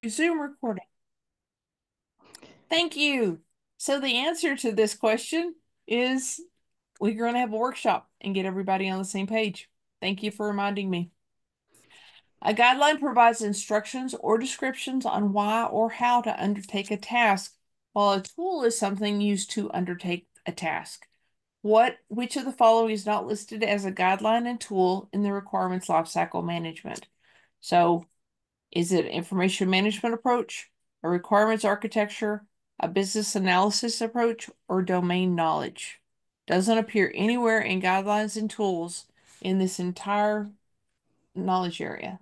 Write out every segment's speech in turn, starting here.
Resume recording. Thank you. So the answer to this question is we're going to have a workshop and get everybody on the same page. Thank you for reminding me. A guideline provides instructions or descriptions on why or how to undertake a task, while a tool is something used to undertake a task. Which of the following is not listed as a guideline and tool in the requirements lifecycle management? So is it information management approach, a requirements architecture, a business analysis approach, or domain knowledge? Doesn't appear anywhere in guidelines and tools in this entire knowledge area.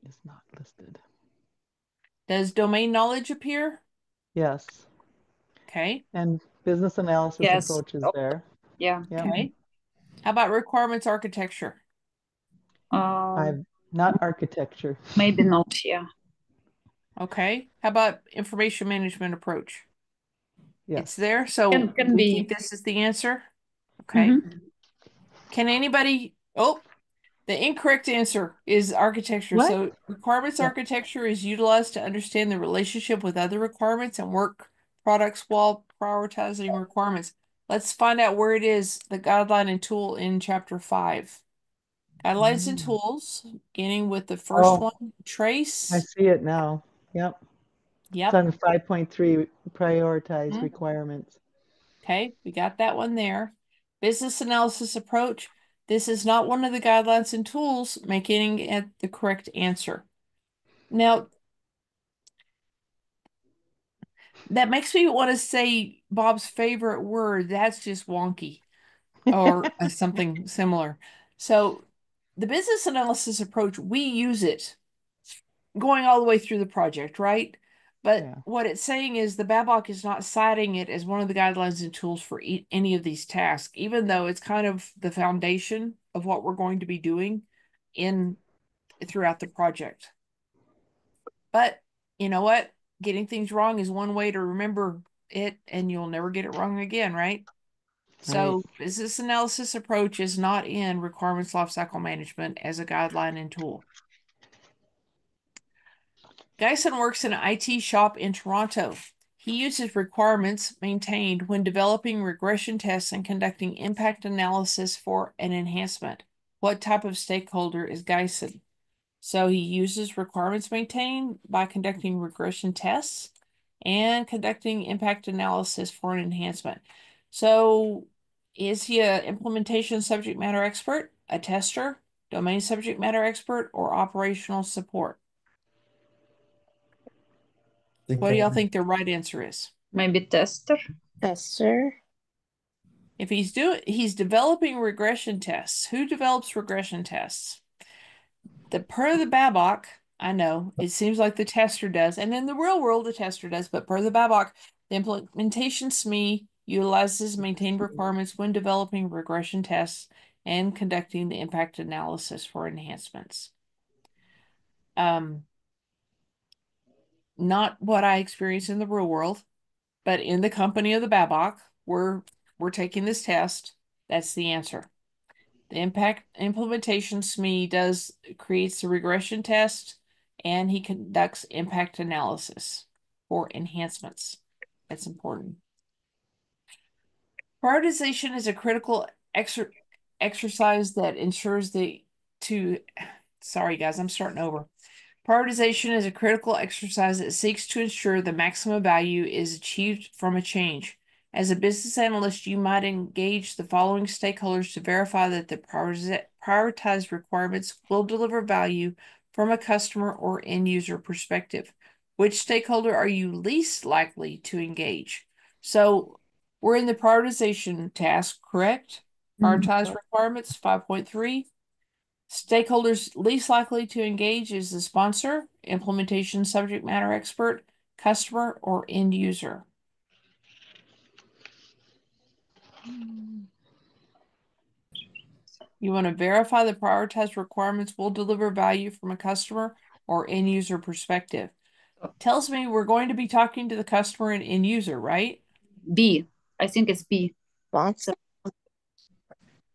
It's not listed. Does domain knowledge appear? Yes. Okay. And business analysis Yes. approach is Oh, there. yeah. Yep. Okay. How about requirements architecture? I've not architecture. Maybe not. Yeah. Okay. How about information management approach? Yes. It's there. So Can we be. think this is the answer. Okay. Can anybody? Oh, the incorrect answer is architecture. What? So requirements Yep. architecture is utilized to understand the relationship with other requirements and work products while prioritizing requirements. Let's find out where it is, the guideline and tool in chapter 5. Guidelines and tools, beginning with the first one, I trace. see it now. Yep. It's Yep. on 5.3, prioritize requirements. Okay, we got that one there. Business analysis approach. This is not one of the guidelines and tools, making it the correct answer. Now, that makes me want to say Bob's favorite word. That's just wonky, or something similar. So, the business analysis approach, we use it going all the way through the project, right? But Yeah. what it's saying is the BABOK is not citing it as one of the guidelines and tools for any of these tasks, even though it's kind of the foundation of what we're going to be doing throughout the project. But you know what? Getting things wrong is one way to remember it, and you'll never get it wrong again, right? So business analysis approach is not in requirements lifecycle management as a guideline and tool. Geisen works in an IT shop in Toronto. He uses requirements maintained when developing regression tests and conducting impact analysis for an enhancement. What type of stakeholder is Geisen? So he uses requirements maintained by conducting regression tests and conducting impact analysis for an enhancement. So is he an implementation subject matter expert, a tester, domain subject matter expert, or operational support? What do y'all think the right answer is? Maybe tester. Tester. If he's developing regression tests. Who develops regression tests? Per the BABOK, I know it seems like the tester does, and in the real world the tester does, but per the BABOK, the implementation SME utilizes maintained requirements when developing regression tests and conducting the impact analysis for enhancements. Not what I experience in the real world, but in the company of the BABOK, we're taking this test. That's the answer. The impact implementation SME creates a regression test, and he conducts impact analysis for enhancements. That's important. Prioritization is a critical exercise that ensures sorry guys, I'm starting over. Prioritization is a critical exercise that seeks to ensure the maximum value is achieved from a change. As a business analyst, you might engage the following stakeholders to verify that the prioritized requirements will deliver value from a customer or end user perspective. Which stakeholder are you least likely to engage? So we're in the prioritization task, correct? Prioritize requirements, 5.3. Stakeholders least likely to engage is the sponsor, implementation subject matter expert, customer, or end user. You want to verify the prioritized requirements will deliver value from a customer or end user perspective. Tells me we're going to be talking to the customer and end user, right? B. I think it's B. Sponsor.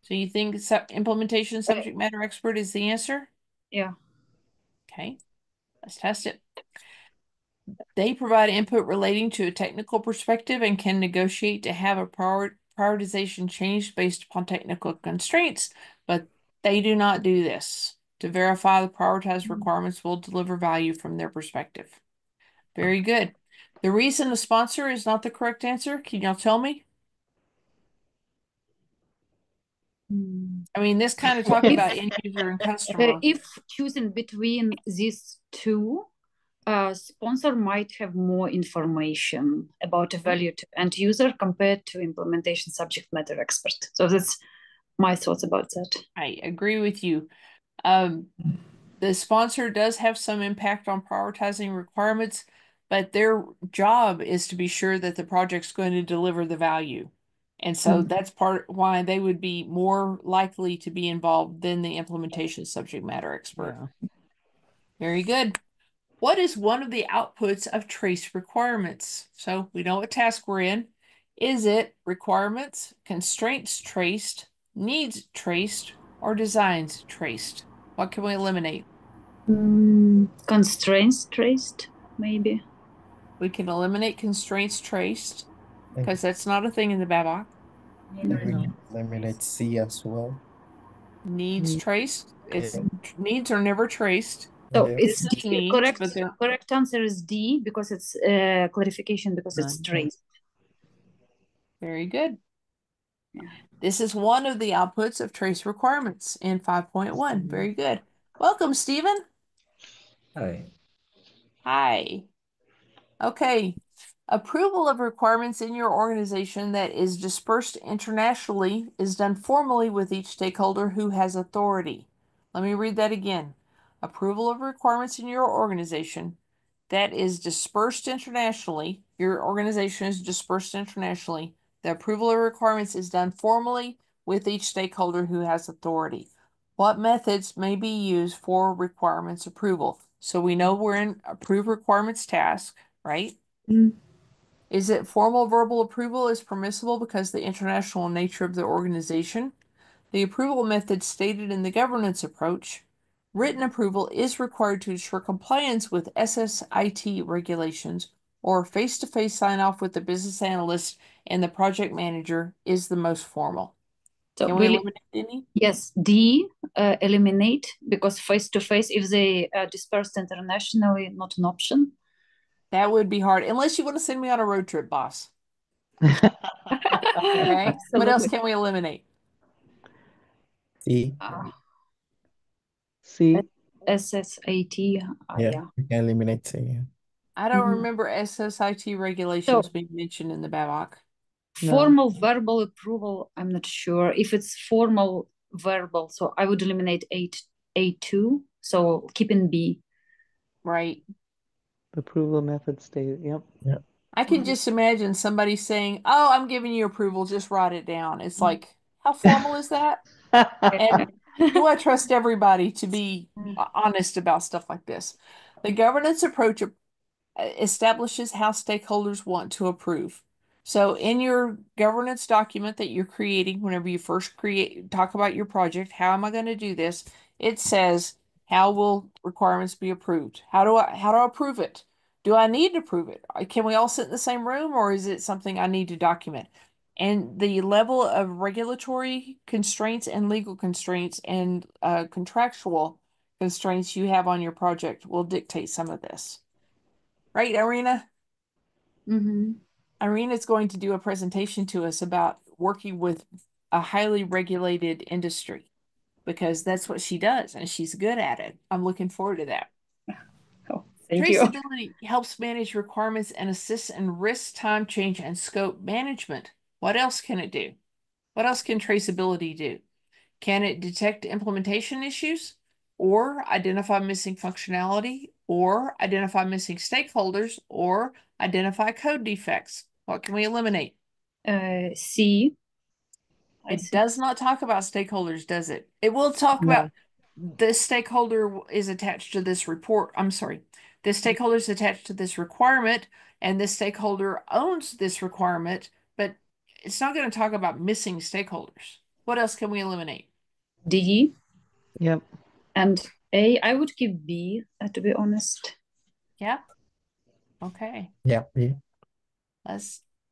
So you think implementation subject matter expert is the answer? Yeah. Okay, let's test it. They provide input relating to a technical perspective and can negotiate to have a prioritization changed based upon technical constraints, but they do not do this. To verify the prioritized requirements will deliver value from their perspective. Very good. The reason the sponsor is not the correct answer, can y'all tell me? I mean, this kind of talks about end user and customer. If choosing between these two, sponsor might have more information about a value to end user compared to implementation subject matter expert. So that's my thoughts about that. I agree with you. The sponsor does have some impact on prioritizing requirements, but their job is to be sure that the project's going to deliver the value. And so that's part why they would be more likely to be involved than the implementation subject matter expert. Yeah. Very good. What is one of the outputs of trace requirements? So we know what task we're in. Is it requirements, constraints traced, needs traced, or designs traced? What can we eliminate? Constraints traced, maybe. We can eliminate constraints traced because that's not a thing in the BABOK. Eliminate C as well. Needs traced. Needs are never traced. So Yeah. it's This is D. needs, but they're Correct answer is D because it's clarification because it's traced. very good. Yeah. This is one of the outputs of trace requirements in 5.1. Very good. Welcome, Stephen. Hi. Hi. Okay. Approval of requirements in your organization that is dispersed internationally is done formally with each stakeholder who has authority. Let me read that again. Approval of requirements in your organization that is dispersed internationally. Your organization is dispersed internationally. The approval of requirements is done formally with each stakeholder who has authority. What methods may be used for requirements approval? So we know we're in approve requirements task, right? Is it formal verbal approval is permissible because of the international nature of the organization? The approval method stated in the governance approach. Written approval is required to ensure compliance with SSIT regulations, or face-to-face sign-off with the business analyst and the project manager is the most formal. So Can we eliminate any? Yes, D, eliminate, because face-to-face, if they are dispersed internationally, not an option. That would be hard, unless you want to send me on a road trip, boss. Okay. What else can we eliminate? C. C. SSAT. Yeah, we can eliminate C. I don't remember SSIT regulations being mentioned in the BABOK. Formal verbal approval, I'm not sure. If it's formal verbal, so I would eliminate A2, so keep in B. Right. Approval method stated. Yep. Yeah. I can just imagine somebody saying, "Oh, I'm giving you approval, just write it down." It's like, how formal is that? And do I trust everybody to be honest about stuff like this? The governance approach establishes how stakeholders want to approve. So in your governance document that you're creating, whenever you first talk about your project, how am I going to do this? It says, how will requirements be approved? How do I approve it? Do I need to approve it? Can we all sit in the same room, or is it something I need to document? And the level of regulatory constraints and legal constraints and contractual constraints you have on your project will dictate some of this. Right, Irina? Irina's going to do a presentation to us about working with a highly regulated industry because that's what she does and she's good at it. I'm looking forward to that. Oh, thank Traceability helps manage requirements and assists in risk, time change, and scope management. What else can it do? What else can traceability do? Can it detect implementation issues or identify missing functionality or identify missing stakeholders or identify code defects? What can we eliminate? C. It does not talk about stakeholders, does it? It will talk about this stakeholder is attached to this report. I'm sorry. This stakeholder is attached to this requirement and this stakeholder owns this requirement, but it's not going to talk about missing stakeholders. What else can we eliminate? D. Yep. And A, I would keep B, to be honest. Yeah. Okay. Yeah, B.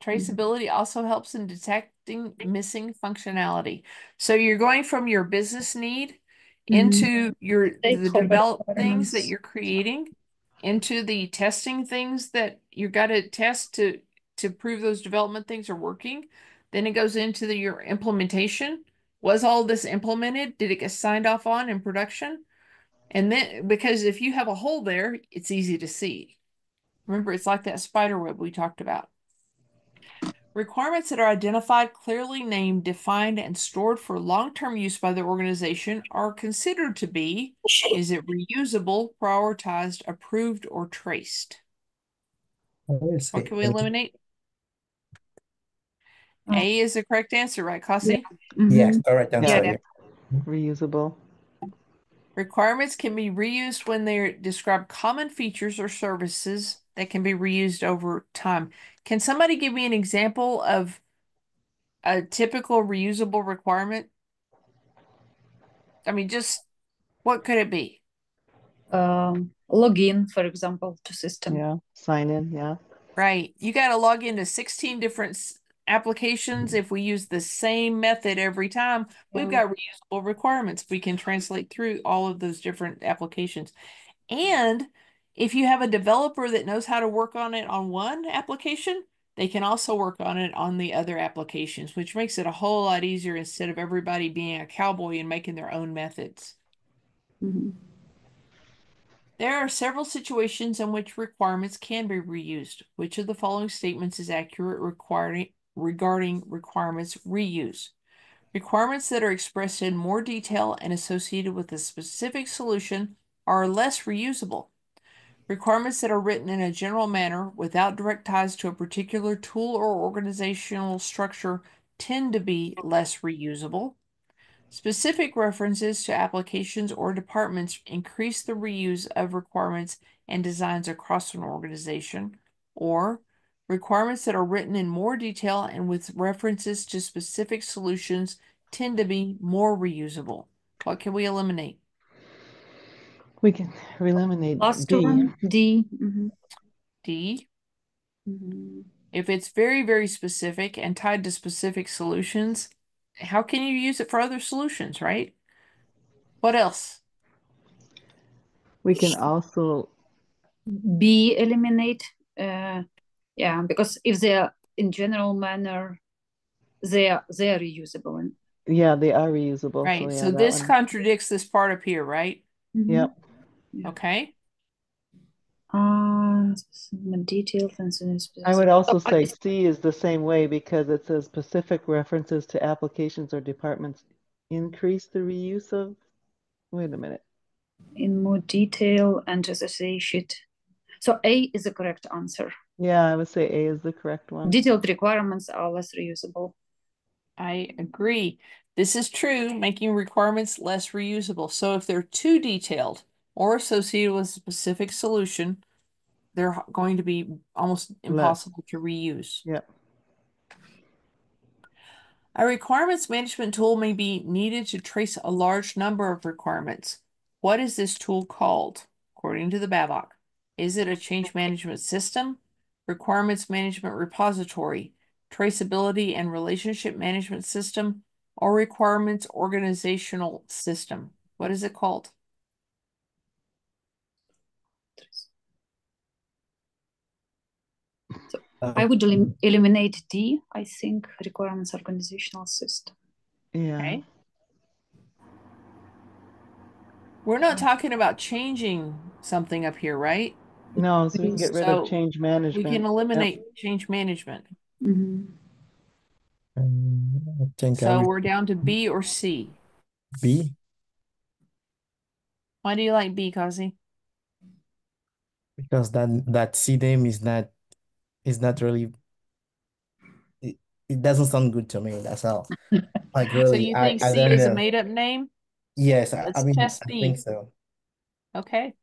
Traceability also helps in detecting missing functionality. So you're going from your business need into the Stakeholder developed things that requirements. you're creating, into the testing things that you got to test to prove those development things are working. Then it goes into your implementation. Was all this implemented? Did it get signed off on in production? And then, because if you have a hole there, it's easy to see. Remember, it's like that spider web we talked about. Requirements that are identified, clearly named, defined, and stored for long-term use by the organization are considered to be, is it reusable, prioritized, approved, or traced? I will What say can we A. eliminate? A is the correct answer, right, Kasi? Yes, correct Yeah. answer. Yeah. Yeah. Reusable. Requirements can be reused when they describe common features or services that can be reused over time. Can somebody give me an example of a typical reusable requirement? I mean, just what could it be? Login, for example, to system. Yeah. Sign in. Yeah. Right. You got to log into 16 different applications. If we use the same method every time, we've got reusable requirements. We can translate through all of those different applications. And if you have a developer that knows how to work on it on one application, they can also work on it on the other applications, which makes it a whole lot easier instead of everybody being a cowboy and making their own methods. There are several situations in which requirements can be reused. Which of the following statements is accurate regarding requirements reuse? Requirements that are expressed in more detail and associated with a specific solution are less reusable. Requirements that are written in a general manner without direct ties to a particular tool or organizational structure tend to be less reusable. Specific references to applications or departments increase the reuse of requirements and designs across an organization, or requirements that are written in more detail and with references to specific solutions tend to be more reusable. What can we eliminate? We can eliminate Last D. one, D. D. If it's very, very specific and tied to specific solutions, how can you use it for other solutions, right? What else? We can also B, eliminate. Yeah, because if they are in general manner, they are reusable. yeah, they are reusable. Right. So yeah, So that this one. contradicts this part up here, right? Yep. Okay. Details and I would also say C is the same way because it says specific references to applications or departments increase the reuse of. Wait a minute. in more detail and associated. So A is the correct answer. Yeah, I would say A is the correct one. Detailed requirements are less reusable. I agree. This is true, making requirements less reusable. So if they're too detailed or associated with a specific solution, they're going to be almost impossible to reuse. Yep. A requirements management tool may be needed to trace a large number of requirements. What is this tool called, according to the BABOK? Is it a change management system, requirements management repository, traceability and relationship management system, or requirements organizational system? What is it called? So I would eliminate D. I think requirements organizational system. Yeah. Okay. We're not talking about changing something up here, right? No, so we can get rid of change management. We can eliminate change management. I think I So will we're down to B or C. B Why do you like B, Kazi? because that CDM is not really. It doesn't sound good to me. That's all. Like So really, you I think I C don't is a know. made-up name? Yes, Let's I mean test I B. think so. Okay.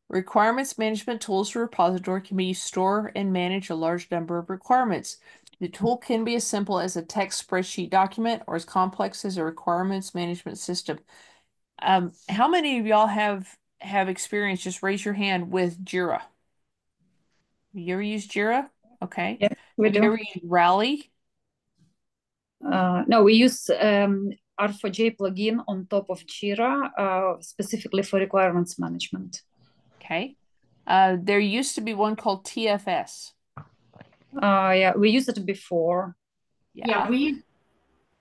Requirements management tools repository can be used to store and manage a large number of requirements. The tool can be as simple as a text spreadsheet document or as complex as a requirements management system. How many of y'all have experience? Just raise your hand with Jira. You ever use Jira? Okay. Yeah, we Have you do. ever used Rally? No, we use R4J plugin on top of Jira, specifically for requirements management. Okay. There used to be one called TFS. Yeah, we used it before. Yeah, we use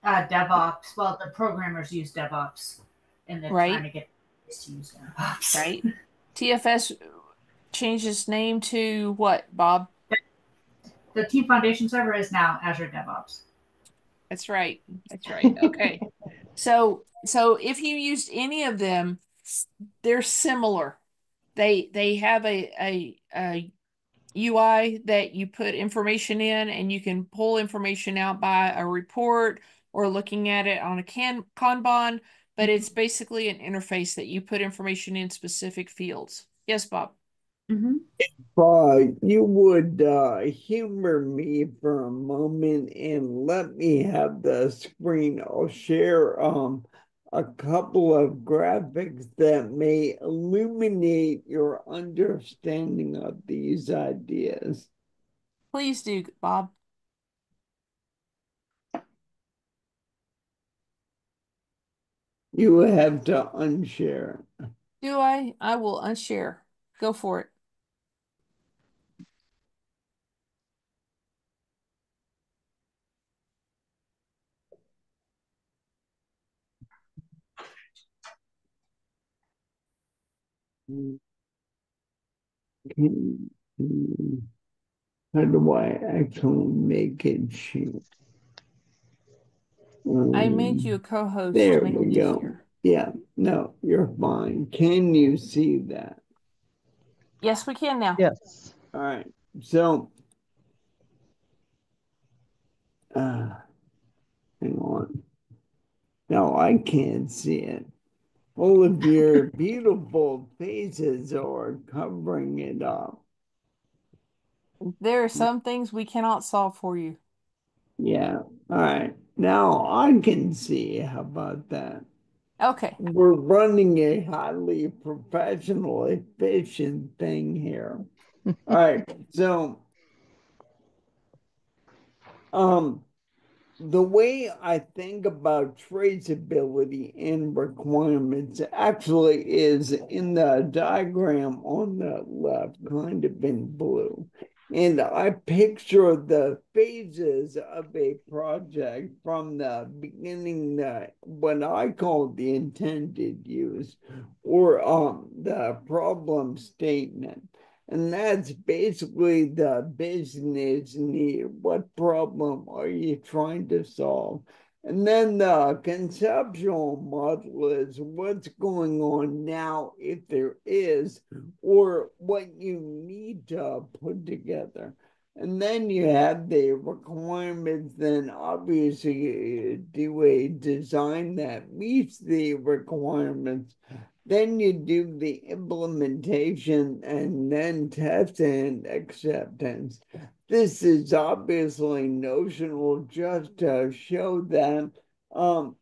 DevOps. Well, the programmers use DevOps, and they're trying to get us to use DevOps. Right. TFS changed its name to what, Bob? The Team Foundation server is now Azure DevOps. That's right. That's right. Okay. So if you used any of them, they're similar. They have a UI that you put information in, and you can pull information out by a report or looking at it on a Kanban, but it's basically an interface that you put information in specific fields. Yes, Bob. Mm-hmm. You would humor me for a moment and let me have the screen. I'll share a couple of graphics that may illuminate your understanding of these ideas. Please do, Bob. You have to unshare. Do I? I will unshare. Go for it. How do I actually make it shoot? I made you a co-host to There make we it go. easier. Yeah, no, you're fine. Can you see that? Yes, we can now. Yes. All right. So, hang on. No, I can't see it. All of your beautiful faces are covering it up. There are some things we cannot solve for you. Yeah. All right. Now I can see. How about that? Okay. We're running a highly professional, efficient thing here. All right. So, the way I think about traceability and requirements actually is in the diagram on the left, kind of in blue. And I picture the phases of a project from the beginning, what I call the intended use, or the problem statement. And that's basically the business need. What problem are you trying to solve? And then the conceptual model is what's going on now, if there is, or what you need to put together. And then you have the requirements, then obviously you do a design that meets the requirements. Then you do the implementation and then test and acceptance. This is obviously notional just to show that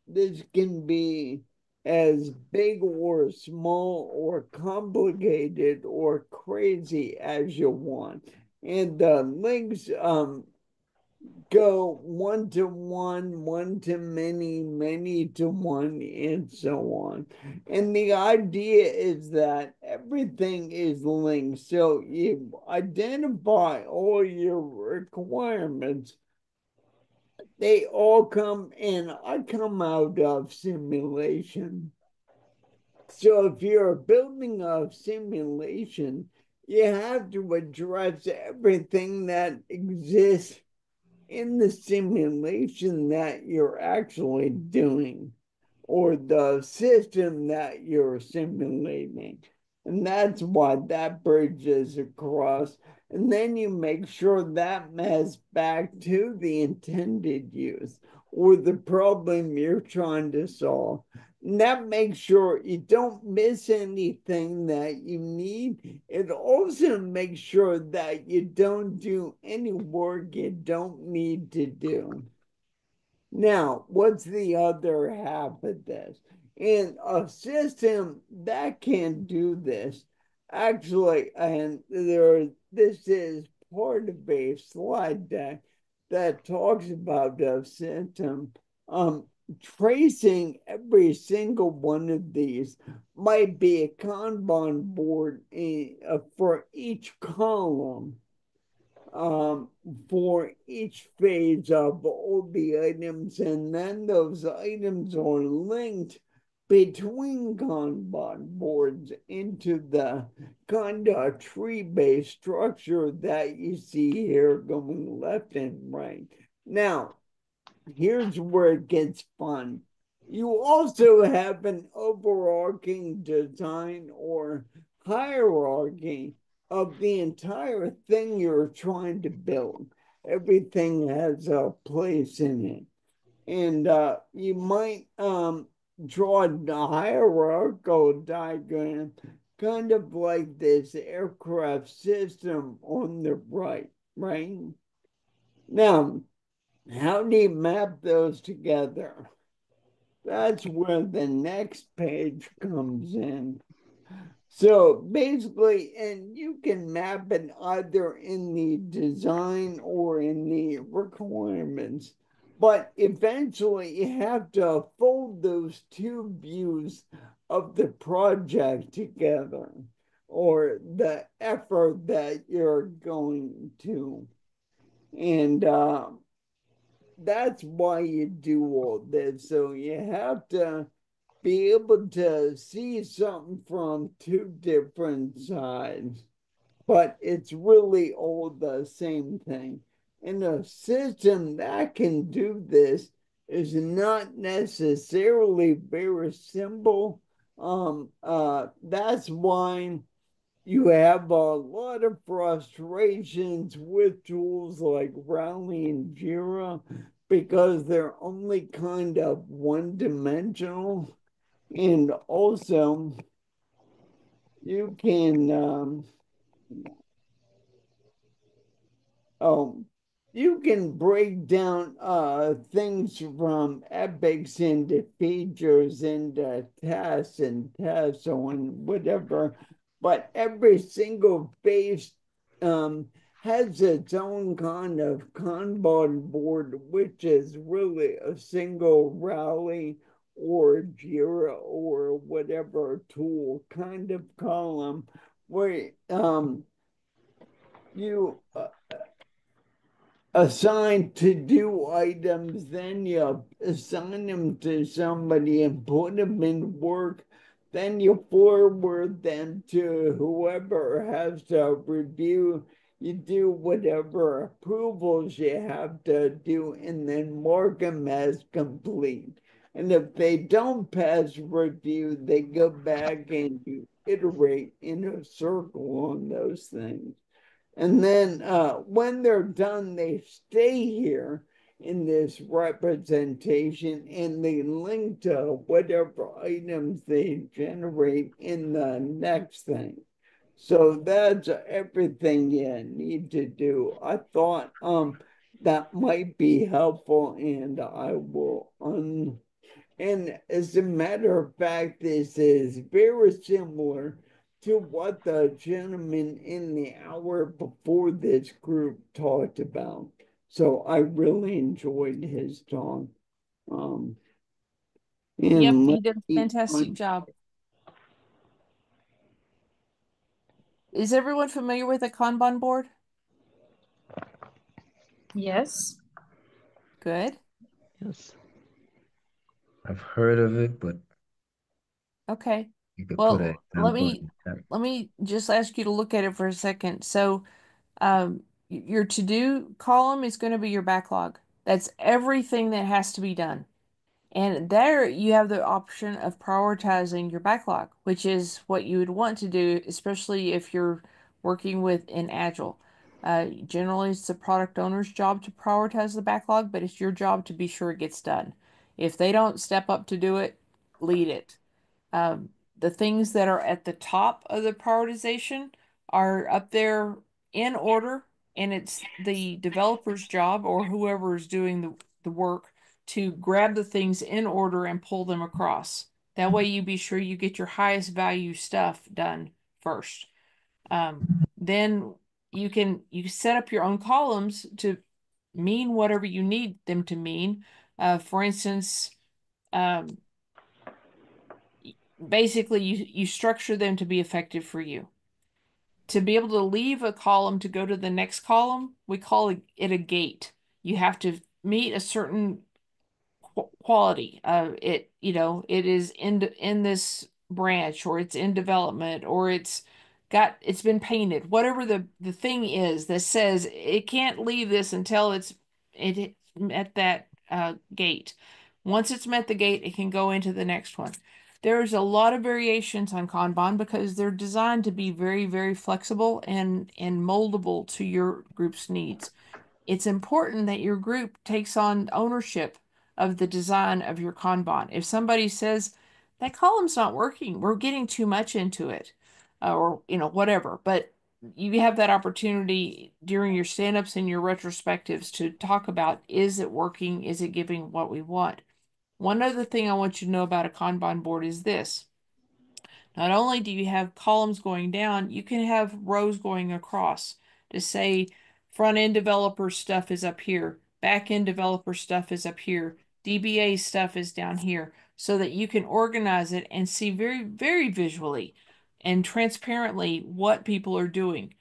this can be as big or small or complicated or crazy as you want. And the links go one to one, one to many, many to one, and so on. And the idea is that everything is linked. So you identify all your requirements. They all come in. I come out of simulation. So if you're building a simulation, you have to address everything that exists in the simulation that you're actually doing, or the system that you're simulating. And that's why that bridges across. And then you make sure that maps back to the intended use or the problem you're trying to solve. And that makes sure you don't miss anything that you need. It also makes sure that you don't do any work you don't need to do. Now, what's the other half of this? And a system that can do this, actually, and this is part of a slide deck that talks about the system. Tracing every single one of these might be a Kanban board for each column, for each phase of all the items, and then those items are linked between Kanban boards into the kind of tree-based structure that you see here going left and right. Now, here's where it gets fun. You also have an overarching design or hierarchy of the entire thing you're trying to build. Everything has a place in it. And you might draw a hierarchical diagram, kind of like this aircraft system on the right? Now, how do you map those together? That's where the next page comes in. So basically, and you can map it either in the design or in the requirements, but eventually you have to fold those two views of the project together, or the effort that you're going to. And that's why you do all this. So you have to be able to see something from two different sides, but it's really all the same thing. And a system that can do this is not necessarily very simple. That's why you have a lot of frustrations with tools like Rally and Jira because they're only kind of one-dimensional. And also, you can you can break down things from epics into features into tasks and tests on whatever, but every single phase has its own kind of Kanban board, which is really a single Rally or Jira or whatever tool kind of column where you assign to-do items, then you assign them to somebody and put them in work, then you forward them to whoever has to review. You do whatever approvals you have to do and then mark them as complete. And if they don't pass review, they go back and you iterate in a circle on those things. And then when they're done, they stay here in this representation and they link to whatever items they generate in the next thing. So that's everything you need to do. I thought that might be helpful, and I will and as a matter of fact, this is very similar to what the gentleman in the hour before this group talked about. So I really enjoyed his talk. Yep, And he did a fantastic job. Is everyone familiar with a Kanban board? Yes. Good. Yes. I've heard of it, but Okay. you could put Well, an let example in me the chat. let me just ask you to look at it for a second. So, your to-do column is going to be your backlog. That's everything that has to be done. And there you have the option of prioritizing your backlog, which is what you would want to do, especially if you're working with in Agile. Generally, it's the product owner's job to prioritize the backlog, but it's your job to be sure it gets done. If they don't step up to do it, lead it. The things that are at the top of the prioritization are up there in order, and it's the developer's job or whoever is doing the work to grab the things in order and pull them across. That way you be sure you get your highest value stuff done first. Then you set up your own columns to mean whatever you need them to mean. For instance, basically you structure them to be effective for you. To be able to leave a column to go to the next column, we call it a gate. You have to meet a certain quality. It is in this branch, or it's in development, or it's been painted. Whatever the thing is that says it can't leave this until it's at that gate. Once it's met the gate, it can go into the next one. There's a lot of variations on Kanban because they're designed to be very, very flexible and moldable to your group's needs. It's important that your group takes on ownership of the design of your Kanban. If somebody says, that column's not working, we're getting too much into it, or whatever, but you have that opportunity during your stand-ups and your retrospectives to talk about, is it working? Is it giving what we want? One other thing I want you to know about a Kanban board is this. Not only do you have columns going down, you can have rows going across to say front-end developer stuff is up here, back-end developer stuff is up here, DBA stuff is down here, so that you can organize it and see very, very visually and transparently what people are doing.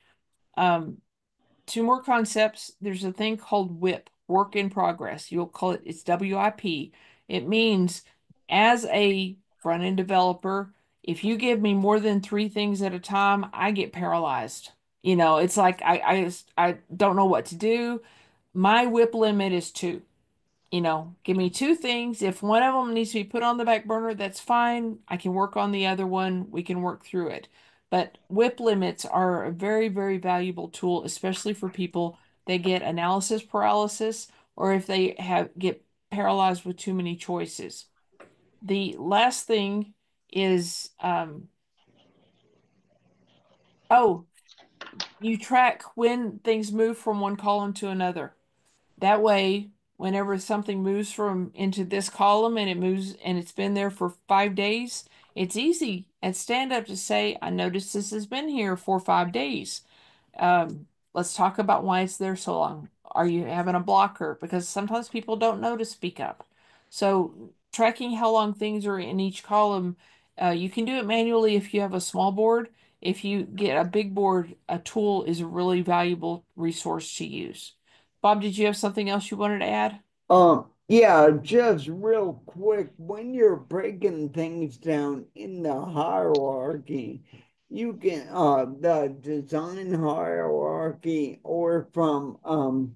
Two more concepts. There's a thing called WIP, work in progress. You'll call it, it's WIP. It means as a front-end developer, if you give me more than 3 things at a time, I get paralyzed. It's like I don't know what to do. My WIP limit is 2. Give me 2 things. If one of them needs to be put on the back burner, that's fine. I can work on the other one. We can work through it. But WIP limits are a very, very valuable tool, especially for people that get analysis paralysis, or if they get paralyzed with too many choices. The last thing is, you track when things move from one column to another. That way, whenever something moves from into this column and it moves and it's been there for 5 days, it's easy at stand up to say, I noticed this has been here for 5 days. Let's talk about why it's there so long. Are you having a blocker? Because sometimes people don't know to speak up. So tracking how long things are in each column, you can do it manually if you have a small board. If you get a big board, a tool is a really valuable resource to use. Bob, did you have something else you wanted to add? Yeah, just real quick, when you're breaking things down in the hierarchy, you can the design hierarchy, or from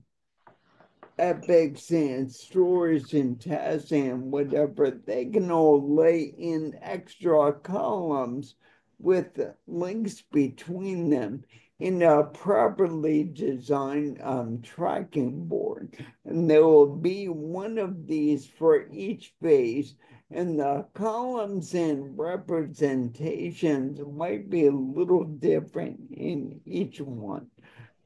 epics and stories and tests and whatever, they can all lay in extra columns with links between them in a properly designed tracking board. And there will be one of these for each phase, and the columns and representations might be a little different in each one.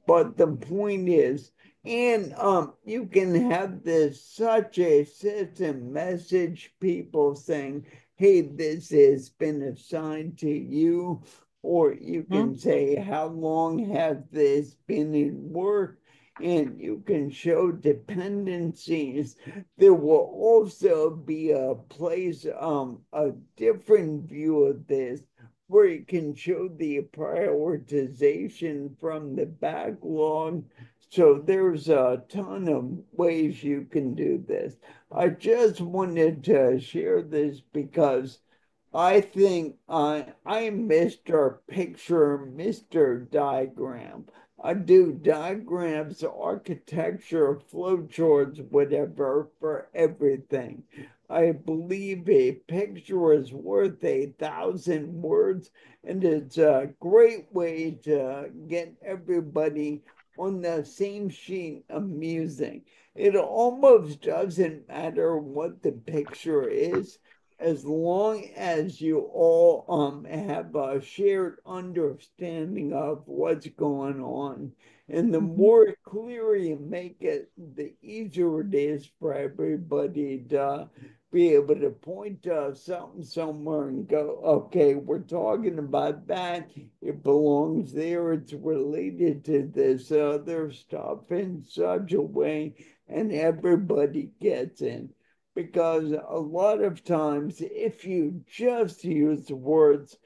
But the point is, and you can have this such a system message people saying, hey, this has been assigned to you, or you can say, how long has this been in work? And you can show dependencies. There will also be a place, a different view of this, where you can show the prioritization from the backlog. So there's a ton of ways you can do this. I just wanted to share this because I think I'm Mr. Picture, Mr. Diagram. I do diagrams, architecture, flowcharts, whatever, for everything. I believe a picture is worth 1,000 words, and it's a great way to get everybody on the same sheet of music. It almost doesn't matter what the picture is, as long as you all have a shared understanding of what's going on. And the more clear you make it, the easier it is for everybody to be able to point to something somewhere and go, okay, we're talking about that. It belongs there. It's related to this other stuff in such a way, and everybody gets it. Because a lot of times, if you just use the words,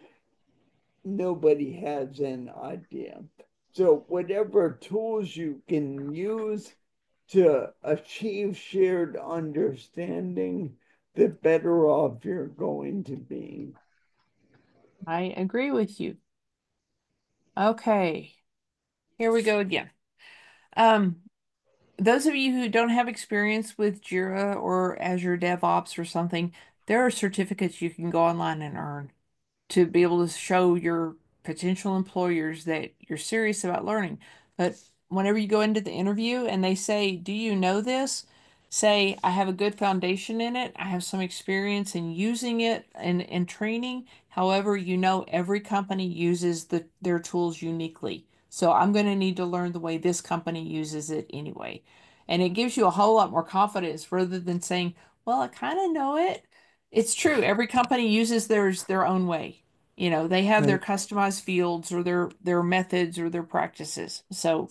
nobody has an idea. So whatever tools you can use to achieve shared understanding, the better off you're going to be. I agree with you. Okay, here we go again. Those of you who don't have experience with Jira or Azure DevOps or something, there are certificates you can go online and earn to be able to show your potential employers that you're serious about learning. But whenever you go into the interview and they say, "Do you know this?" Say, "I have a good foundation in it. I have some experience in using it and training. However, every company uses their tools uniquely. So I'm going to need to learn the way this company uses it anyway." And it gives you a whole lot more confidence rather than saying, "Well, I kind of know it." It's true. Every company uses theirs their own way. They have their Right. customized fields or their methods or their practices. So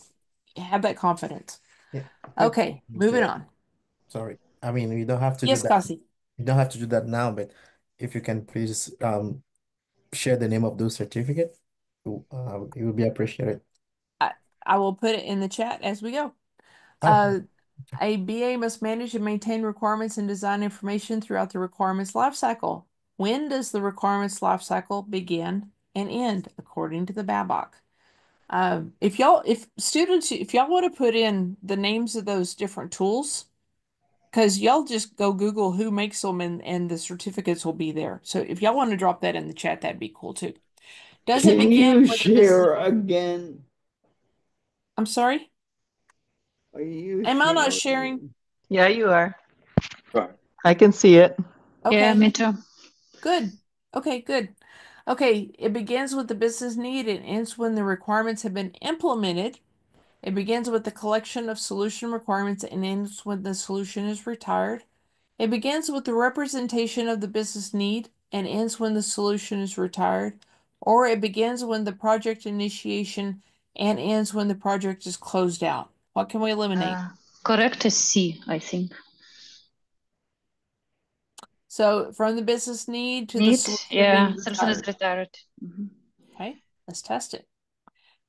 have that confidence. Yeah. Quick Okay, question moving there. on. Sorry. I mean, you don't have to do Yes, that. Kasi. You don't have to do that now, but if you can please share the name of those certificate, it would be appreciated. I will put it in the chat as we go. Oh, A BA must manage and maintain requirements and design information throughout the requirements lifecycle. When does the requirements lifecycle begin and end according to the BABOK? If y'all want to put in the names of those different tools, because y'all just go Google who makes them and the certificates will be there. So if y'all want to drop that in the chat, that'd be cool too. Does it Can begin you with the business? share again? I'm sorry? Are you Am I not sharing? sharing? Yeah, you are. I can see it. Yeah, Okay, me too. good. Okay, good. Okay, it begins with the business need and ends when the requirements have been implemented. It begins with the collection of solution requirements and ends when the solution is retired. It begins with the representation of the business need and ends when the solution is retired, or it begins when the project initiation and ends when the project is closed out. What can we eliminate? Correct is C, I think. So from the business need to the Need, solution yeah, being solution is retired. retired. Mhm. Okay, let's test it.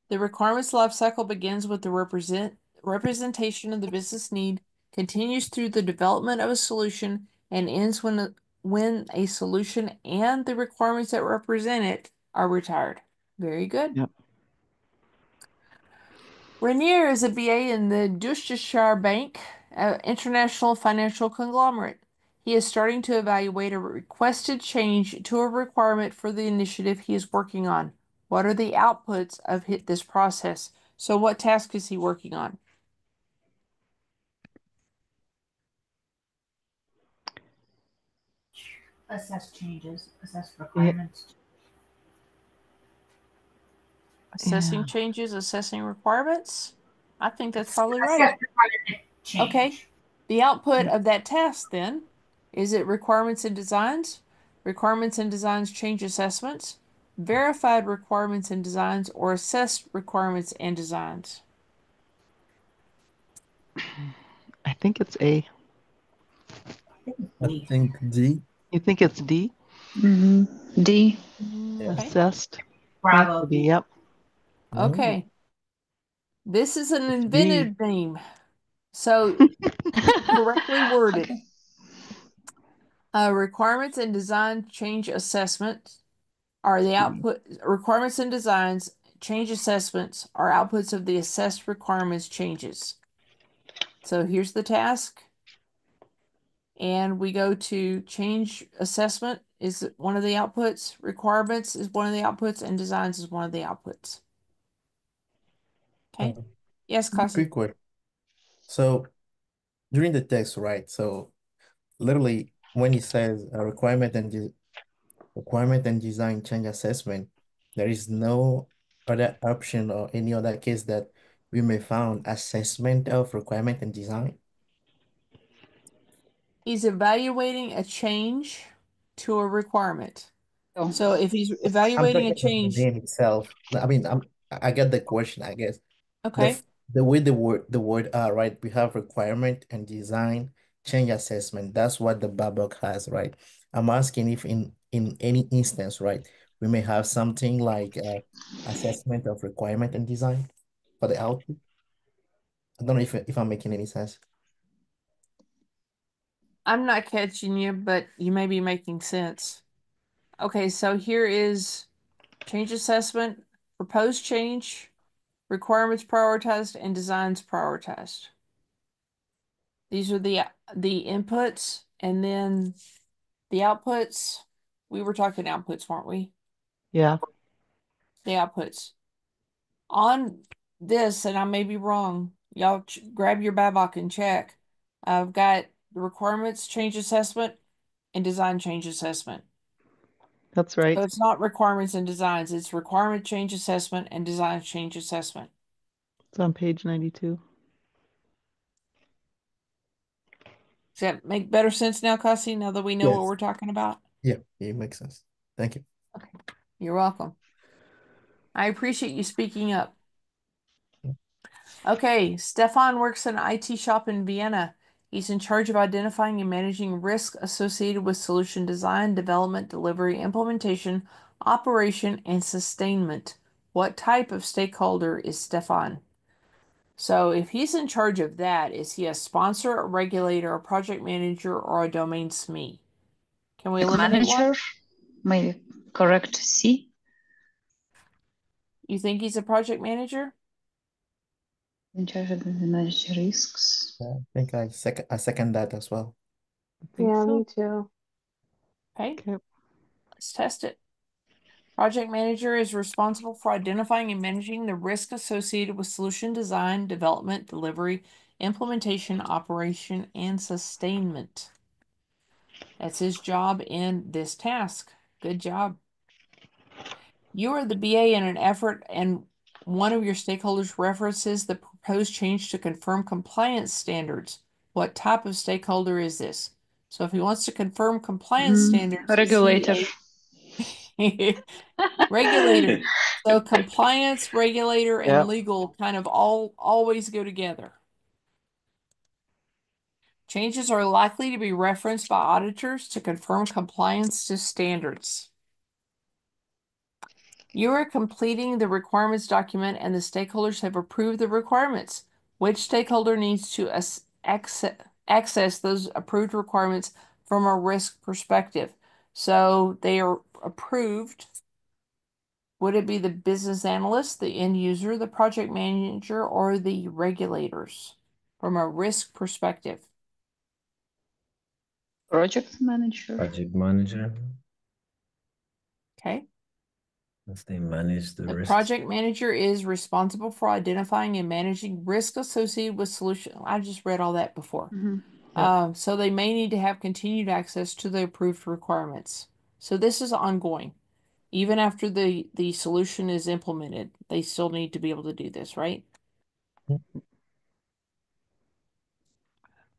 The requirements lifecycle begins with the representation of the business need, continues through the development of a solution, and ends when a solution and the requirements that represent it are retired. Very good. Yep. Rainier is a BA in the Worcestershire Bank, an international financial conglomerate. He is starting to evaluate a requested change to a requirement for the initiative he is working on. What are the outputs of this process? So, what task is he working on? Assess changes, assess Yeah. requirements. Assessing Yeah. changes, assessing requirements? I think that's probably right. Assess requirement change. Okay. The output of that task then, is it requirements and designs? Requirements and designs change assessments, verified requirements and designs, or assessed requirements and designs? I think it's A. I think D. You think it's D? D. Yeah. Okay. Assessed. Has Bravo, to be, B. yep. Okay. This is an It's B. inventive name, so correctly worded. Requirements and design change assessments are the output. Requirements and designs change assessments are outputs of the assessed requirements changes. So here's the task. And we go to change assessment is one of the outputs, requirements is one of the outputs, and designs is one of the outputs. Okay. Yes, Kasi. Quick question. So during the text, right? So literally when it says a requirement and design change assessment, there is no other option or any other case that we may found assessment of requirement and design. He's evaluating a change to a requirement. Oh. So if he's I'm evaluating talking a about the change, name itself. I mean, I get the question, I guess. okay. The way the word right, we have requirement and design, change assessment. That's what the BABOK has, right? I'm asking if in any instance, right, we may have something like assessment of requirement and design for the output. I don't know if I'm making any sense. I'm not catching you, but you may be making sense. Okay, so here is change assessment, proposed change, requirements prioritized, and designs prioritized. These are the inputs, and then the outputs. We were talking outputs, weren't we? Yeah. The outputs. On this, and I may be wrong, y'all grab your BABOK and check. I've got the requirements change assessment and design change assessment. That's right. So it's not requirements and designs, it's requirement change assessment and design change assessment. It's on page 92. Does that make better sense now, Cassie, now that we know what Yes. we're talking about? Yeah, it makes sense. Thank you. Okay. You're welcome. I appreciate you speaking up. Okay, Stefan works in an IT shop in Vienna. He's in charge of identifying and managing risk associated with solution design, development, delivery, implementation, operation, and sustainment. What type of stakeholder is Stefan? So if he's in charge of that, is he a sponsor, a regulator, a project manager, or a domain SME? Can we eliminate one? Manager, maybe correct C. You think he's a project manager? In charge of the manage risks. I think I second that as well. I think Yeah, so. me too. Okay, Okay. let's test it. Project manager is responsible for identifying and managing the risk associated with solution design, development, delivery, implementation, operation, and sustainment. That's his job in this task. Good job. You are the BA in an effort, and one of your stakeholders references the proposed change to confirm compliance standards. What type of stakeholder is this? So if he wants to confirm compliance standards, Regulator. Regulator. So compliance, regulator, and Yep. legal kind of always go together. Changes are likely to be referenced by auditors to confirm compliance to standards. You are completing the requirements document and the stakeholders have approved the requirements. Which stakeholder needs to access those approved requirements from a risk perspective? So they are approved. Would it be the business analyst, the end user, the project manager, or the regulators from a risk perspective? Project manager. Project manager. Okay. As they manage the The risks. project manager is responsible for identifying and managing risk associated with solution. I just read all that before. So they may need to have continued access to the approved requirements. So this is ongoing. Even after the solution is implemented, they still need to be able to do this, right?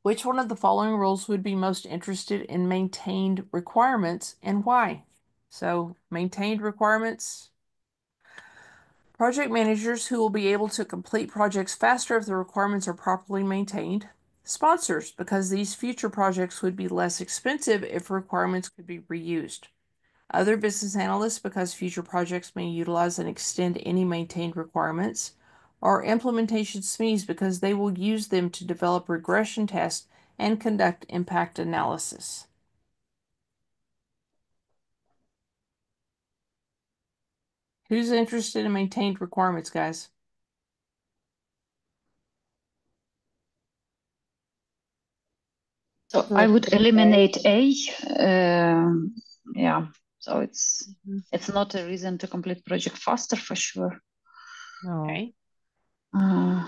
Which one of the following roles would be most interested in maintained requirements and why? So maintained requirements. Project managers who will be able to complete projects faster if the requirements are properly maintained. Sponsors, because these future projects would be less expensive if requirements could be reused. Other business analysts, because future projects may utilize and extend any maintained requirements. Or implementation SMEs, because they will use them to develop regression tests and conduct impact analysis. Who's interested in maintained requirements, guys? So I would eliminate A. Yeah, so it's not a reason to complete project faster for sure. No. Okay. A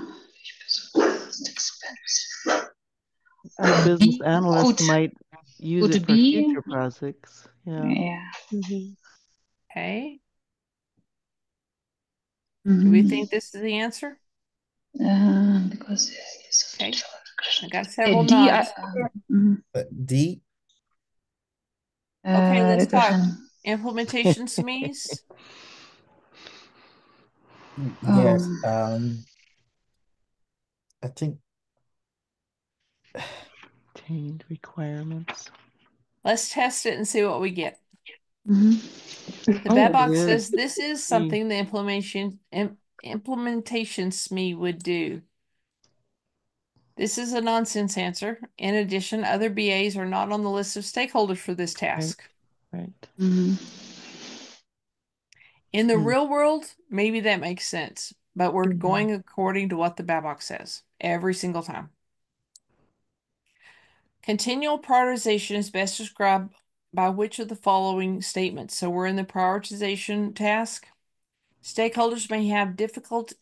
business B analyst might use it for be- future projects. Yeah. Yeah. Okay. Do we think this is the answer? Because Okay. I got several D, nods. D. Okay, let's talk. repression. Implementation SMEs. Yes. I think Obtained requirements. Let's test it and see what we get. Mhm. The Oh, BABOK it is. says this is something the implementation SME would do. This is a nonsense answer. In addition, other BAs are not on the list of stakeholders for this task. Right. Mhm. In the real world, maybe that makes sense, but we're Mhm. going according to what the BABOK says every single time. Continual prioritization is best described by which of the following statements? So we're in the prioritization task. Stakeholders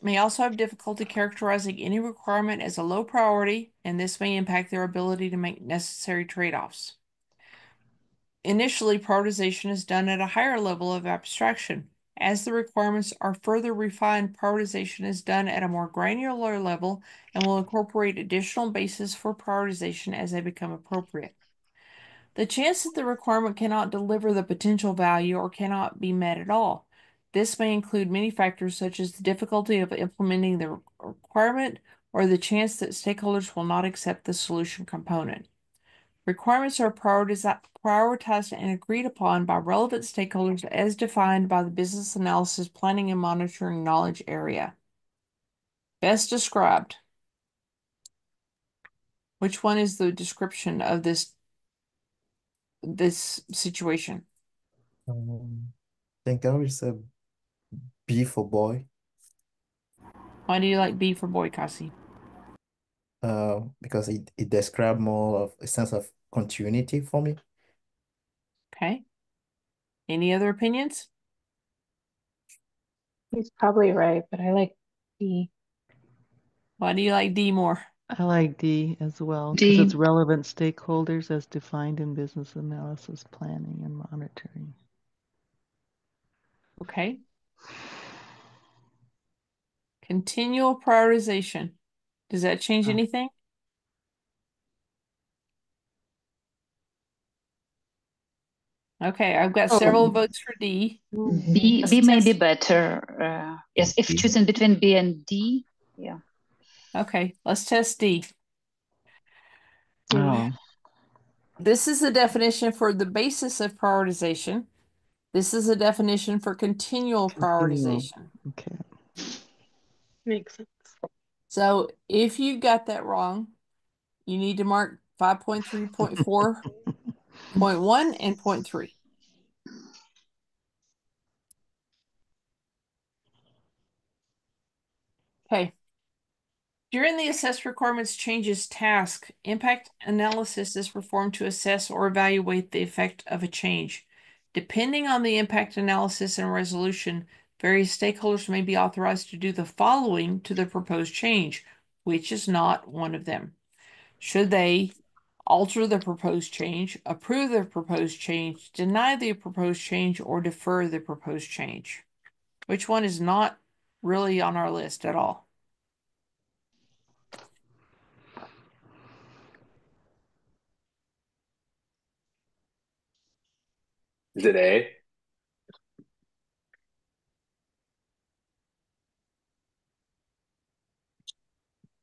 may also have difficulty characterizing any requirement as a low priority, and this may impact their ability to make necessary trade-offs. Initially, prioritization is done at a higher level of abstraction. As the requirements are further refined, prioritization is done at a more granular level and will incorporate additional bases for prioritization as they become appropriate. The chance that the requirement cannot deliver the potential value or cannot be met at all. This may include many factors such as the difficulty of implementing the requirement or the chance that stakeholders will not accept the solution component. Requirements are prioritized and agreed upon by relevant stakeholders as defined by the business analysis planning and monitoring knowledge area. Best described. Which one is the description of this situation? I think I would say B for boy. Why do you like B for boy, Kasi? Because it describes more of a sense of continuity for me. Okay. Any other opinions? He's probably right, but I like D. Why do you like D more? I like D as well because D. it's relevant stakeholders as defined in business analysis planning and monitoring. Okay. Continual prioritization. Does that change anything? Okay, I've got several votes for D. B Let's may be test. better. Yes, if D. choosing between B and D, yeah. Okay, let's test D. Oh, This is the definition for the basis of prioritization. This is a definition for continual continual. prioritization. Okay. Makes sense. So if you got that wrong, you need to mark 5.3.4, point 1, and point 3. Okay. During the assess requirements changes task, impact analysis is performed to assess or evaluate the effect of a change. Depending on the impact analysis and resolution, various stakeholders may be authorized to do the following to the proposed change, which is not one of them. Should they alter the proposed change, approve the proposed change, deny the proposed change, or defer the proposed change? Which one is not really on our list at all? Is it A?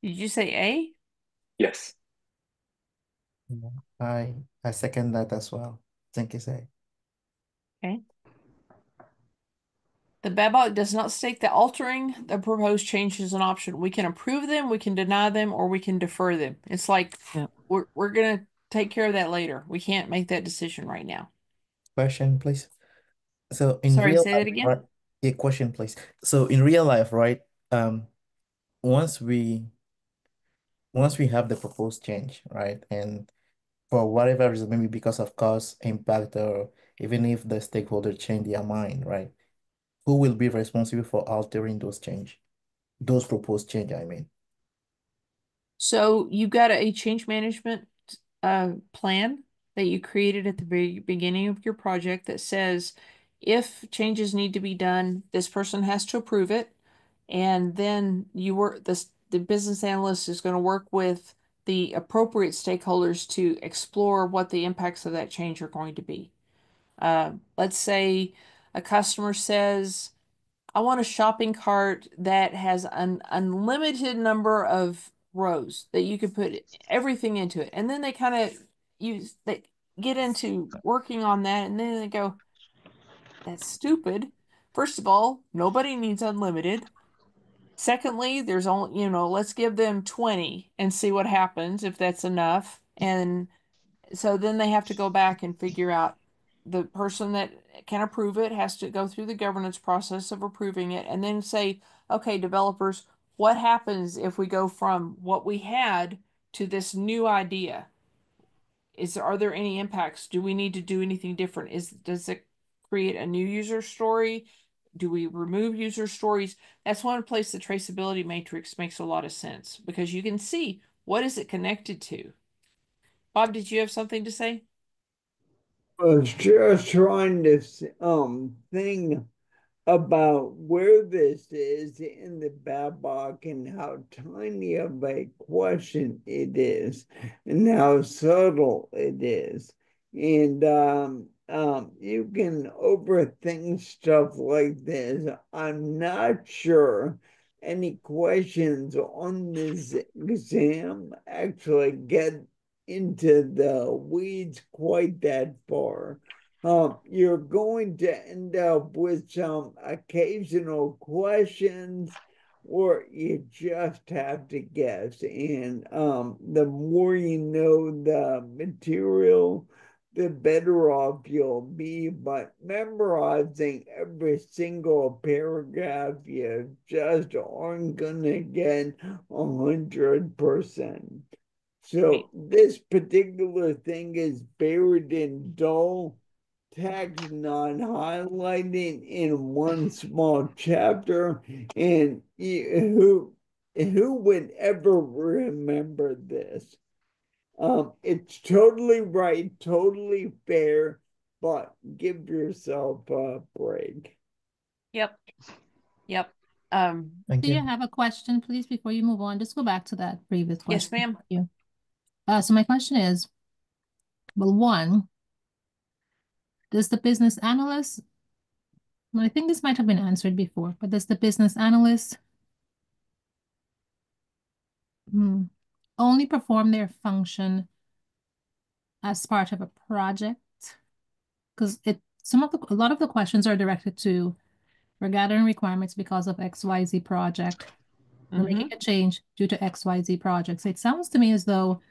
Did you say A? Yes. I second that as well. Thank you, say. Okay. The BABOK does not state that altering the proposed change is an option. We can approve them, we can deny them, or we can defer them. It's like we're gonna take care of that later. We can't make that decision right now. Question, please. So in Sorry, real say that life, again. right? A question, please. So in real life, right? Once we have the proposed change, right, and for whatever reason, maybe because of cost, impact, or even if the stakeholder change their mind, right? Who will be responsible for altering those proposed change, I mean? So you got a change management plan that you created at the very beginning of your project that says if changes need to be done, this person has to approve it, and then the business analyst is going to work with the appropriate stakeholders to explore what the impacts of that change are going to be. Let's say a customer says, I want a shopping cart that has an unlimited number of rows that you could put everything into it. And then they kind of they get into working on that, and then they go, that's stupid. First of all, nobody needs unlimited. Secondly, there's only, let's give them 20 and see what happens if that's enough. And so then they have to go back and figure out, the person that can approve it has to go through the governance process of approving it and then say, okay, developers, what happens if we go from what we had to this new idea? Are there any impacts? Do we need to do anything different? Does it create a new user story? Do we remove user stories? That's one place the traceability matrix makes a lot of sense, because you can see, what is it connected to? Bob, did you have something to say? I was just trying to think about where this is in the Babok and how tiny of a question it is and how subtle it is. And you can overthink stuff like this. I'm not sure any questions on this exam actually get into the weeds quite that far. You're going to end up with some occasional questions, or you just have to guess. And the more you know the material, the better off you'll be. But memorizing every single paragraph, you just aren't gonna get 100%. So this particular thing is buried in dull text, not highlighting in one small chapter, and who would ever remember this? It's totally right, totally fair, but give yourself a break. Yep. Thank Do you you. have a question, please, before you move on? Just go back to that previous Yes, question. ma'am. Thank you. So my question is, well, one, does the business analyst, well, I think this might have been answered before, but does the business analyst only perform their function as part of a project? Because a lot of the questions are directed to, we're gathering requirements because of XYZ project. We're making a change due to XYZ project. So it sounds to me as though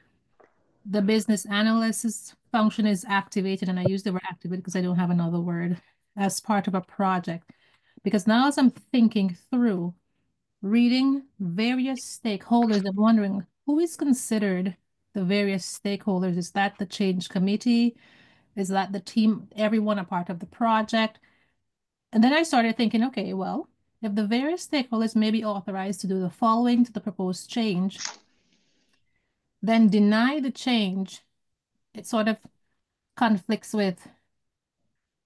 the business analyst's function is activated, and I use the word activated because I don't have another word, as part of a project. Because now as I'm thinking through, reading various stakeholders, I'm wondering who is considered the various stakeholders. Is that the change committee? Is that the team, everyone a part of the project? And then I started thinking, okay, well, if the various stakeholders may be authorized to do the following to the proposed change, then deny the change, it sort of conflicts with,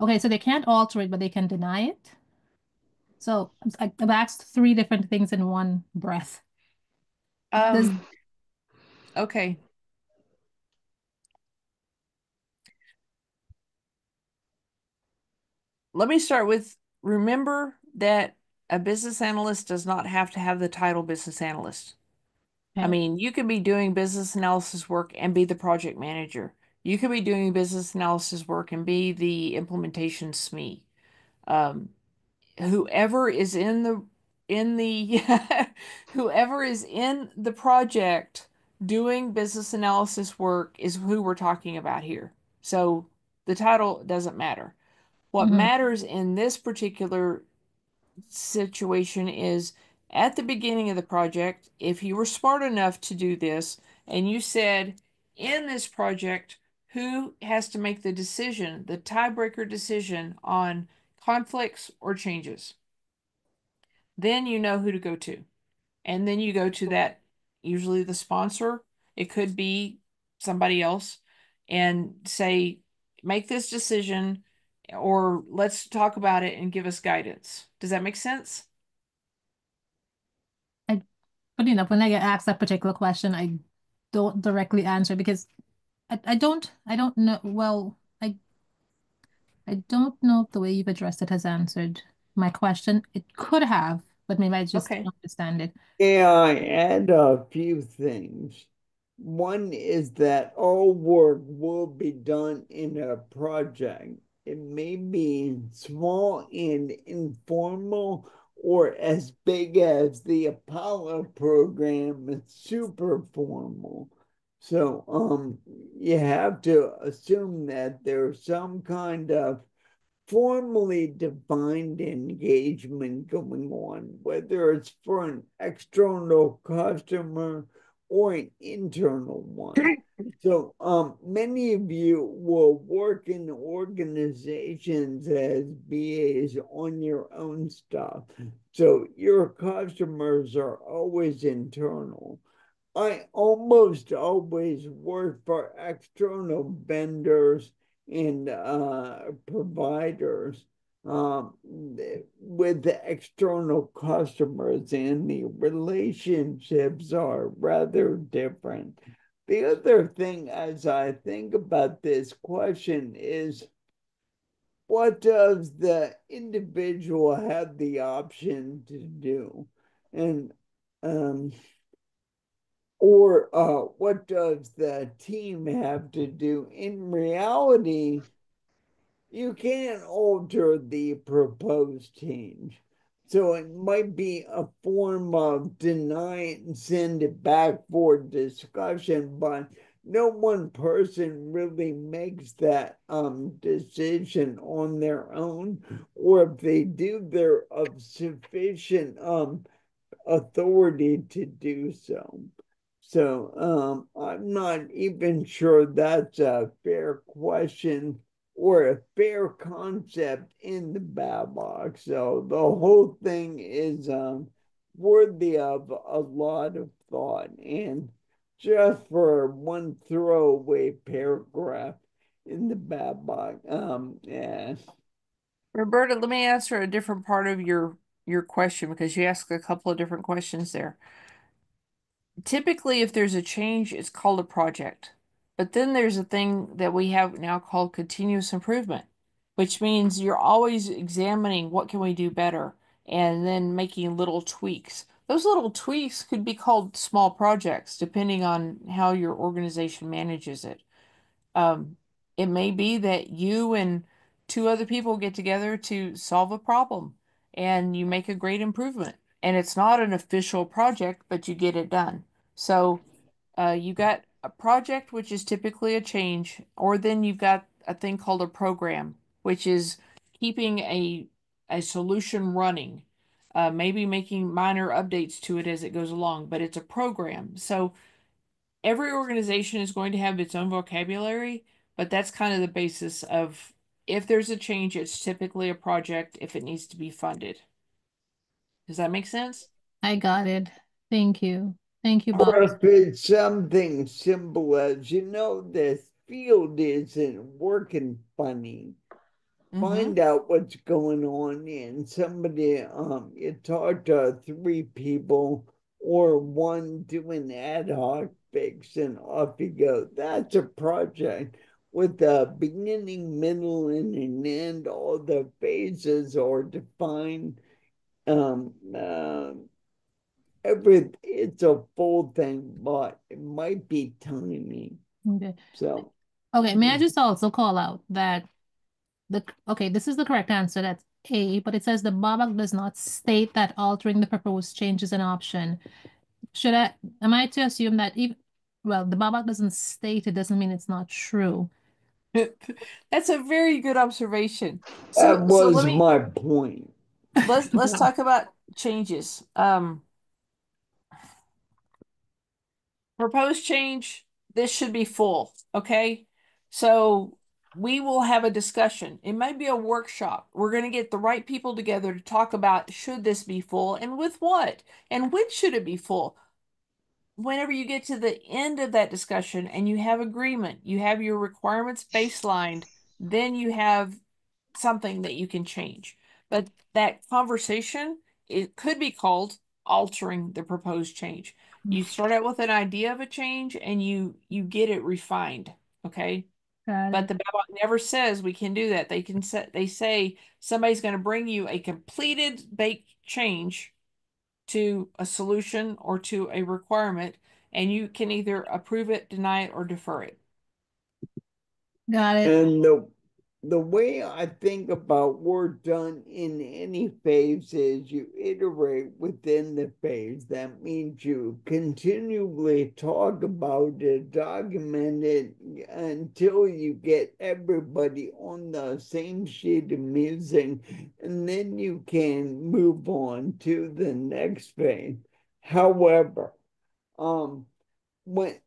okay, so they can't alter it, but they can deny it. So I've asked three different things in one breath. Okay. Let me start with, remember that a business analyst does not have to have the title business analyst. Okay. I mean, you can be doing business analysis work and be the project manager. You could be doing business analysis work and be the implementation SME. Whoever is in the whoever is in the project doing business analysis work is who we're talking about here. So the title doesn't matter. What matters in this particular situation is, at the beginning of the project, if you were smart enough to do this and you said, in this project, who has to make the decision, the tiebreaker decision on conflicts or changes, then you know who to go to. And then you go to that, usually the sponsor, it could be somebody else, and say, make this decision, or let's talk about it and give us guidance. Does that make sense? Funny enough, when I get asked that particular question, don't directly answer because I don't know. Well, I don't know if the way you've addressed it has answered my question. It could have, but maybe I just Okay. don't understand it. Yeah, I add a few things. One is that all work will be done in a project. It may be small and informal or as big as the Apollo program, it's super formal. So you have to assume that there's some kind of formally defined engagement going on, whether it's for an external customer or an internal one. So many of you will work in organizations as BAs on your own stuff. So your customers are always internal. I almost always work for external vendors and providers with the external customers, and the relationships are rather different. The other thing, as I think about this question, is what does the individual have the option to do? And or what does the team have to do? In reality, you can't alter the proposed change. So it might be a form of deny it and send it back for discussion, but no one person really makes that decision on their own, or if they do, they're of sufficient authority to do so. So I'm not even sure that's a fair question or a fair concept in the BABOK. So the whole thing is worthy of a lot of thought. And just for one throwaway paragraph in the BABOK, yeah. Roberta, let me answer a different part of your question because you asked a couple of different questions there. Typically, if there's a change, it's called a project. But then there's a thing that we have now called continuous improvement, which means you're always examining what can we do better and then making little tweaks. Those little tweaks could be called small projects, depending on how your organization manages it. Um, it may be that you and two other people get together to solve a problem and you make a great improvement. And it's not an official project, but you get it done. So you got a project, which is typically a change, or then you've got a thing called a program, which is keeping a solution running, maybe making minor updates to it as it goes along, but it's a program. So every organization is going to have its own vocabulary, but that's kind of the basis of if there's a change, it's typically a project if it needs to be funded. Does that make sense? I got it. Thank you. Thank you, Or Bob. if it's something simple as, this field isn't working funny. Find out what's going on, and somebody you talk to three people or one doing ad hoc fix, and off you go. That's a project with a beginning, middle, and an end. All the phases are defined. It's a full thing, but it might be tiny. Okay. So Okay, may I just also call out that this is the correct answer. That's A, but it says the BABOK does not state that altering the proposed change is an option. Am I to assume that the BABOK doesn't state it doesn't mean it's not true. That's a very good observation. that So was my point. Let's talk about changes. Proposed change, this should be full, okay? So we will have a discussion. It might be a workshop. We're going to get the right people together to talk about should this be full and with what and when should it be full. Whenever you get to the end of that discussion and you have agreement, you have your requirements baselined, then you have something that you can change. But that conversation, it could be called altering the proposed change. You start out with an idea of a change and you get it refined, okay? But the BABOK never says we can do that. They say somebody's going to bring you a completed baked change to a solution or to a requirement, and you can either approve it, deny it, or defer it. Got it. And the way I think about work done in any phase is you iterate within the phase. That means you continually talk about it, document it until you get everybody on the same sheet of music, and then you can move on to the next phase. However, when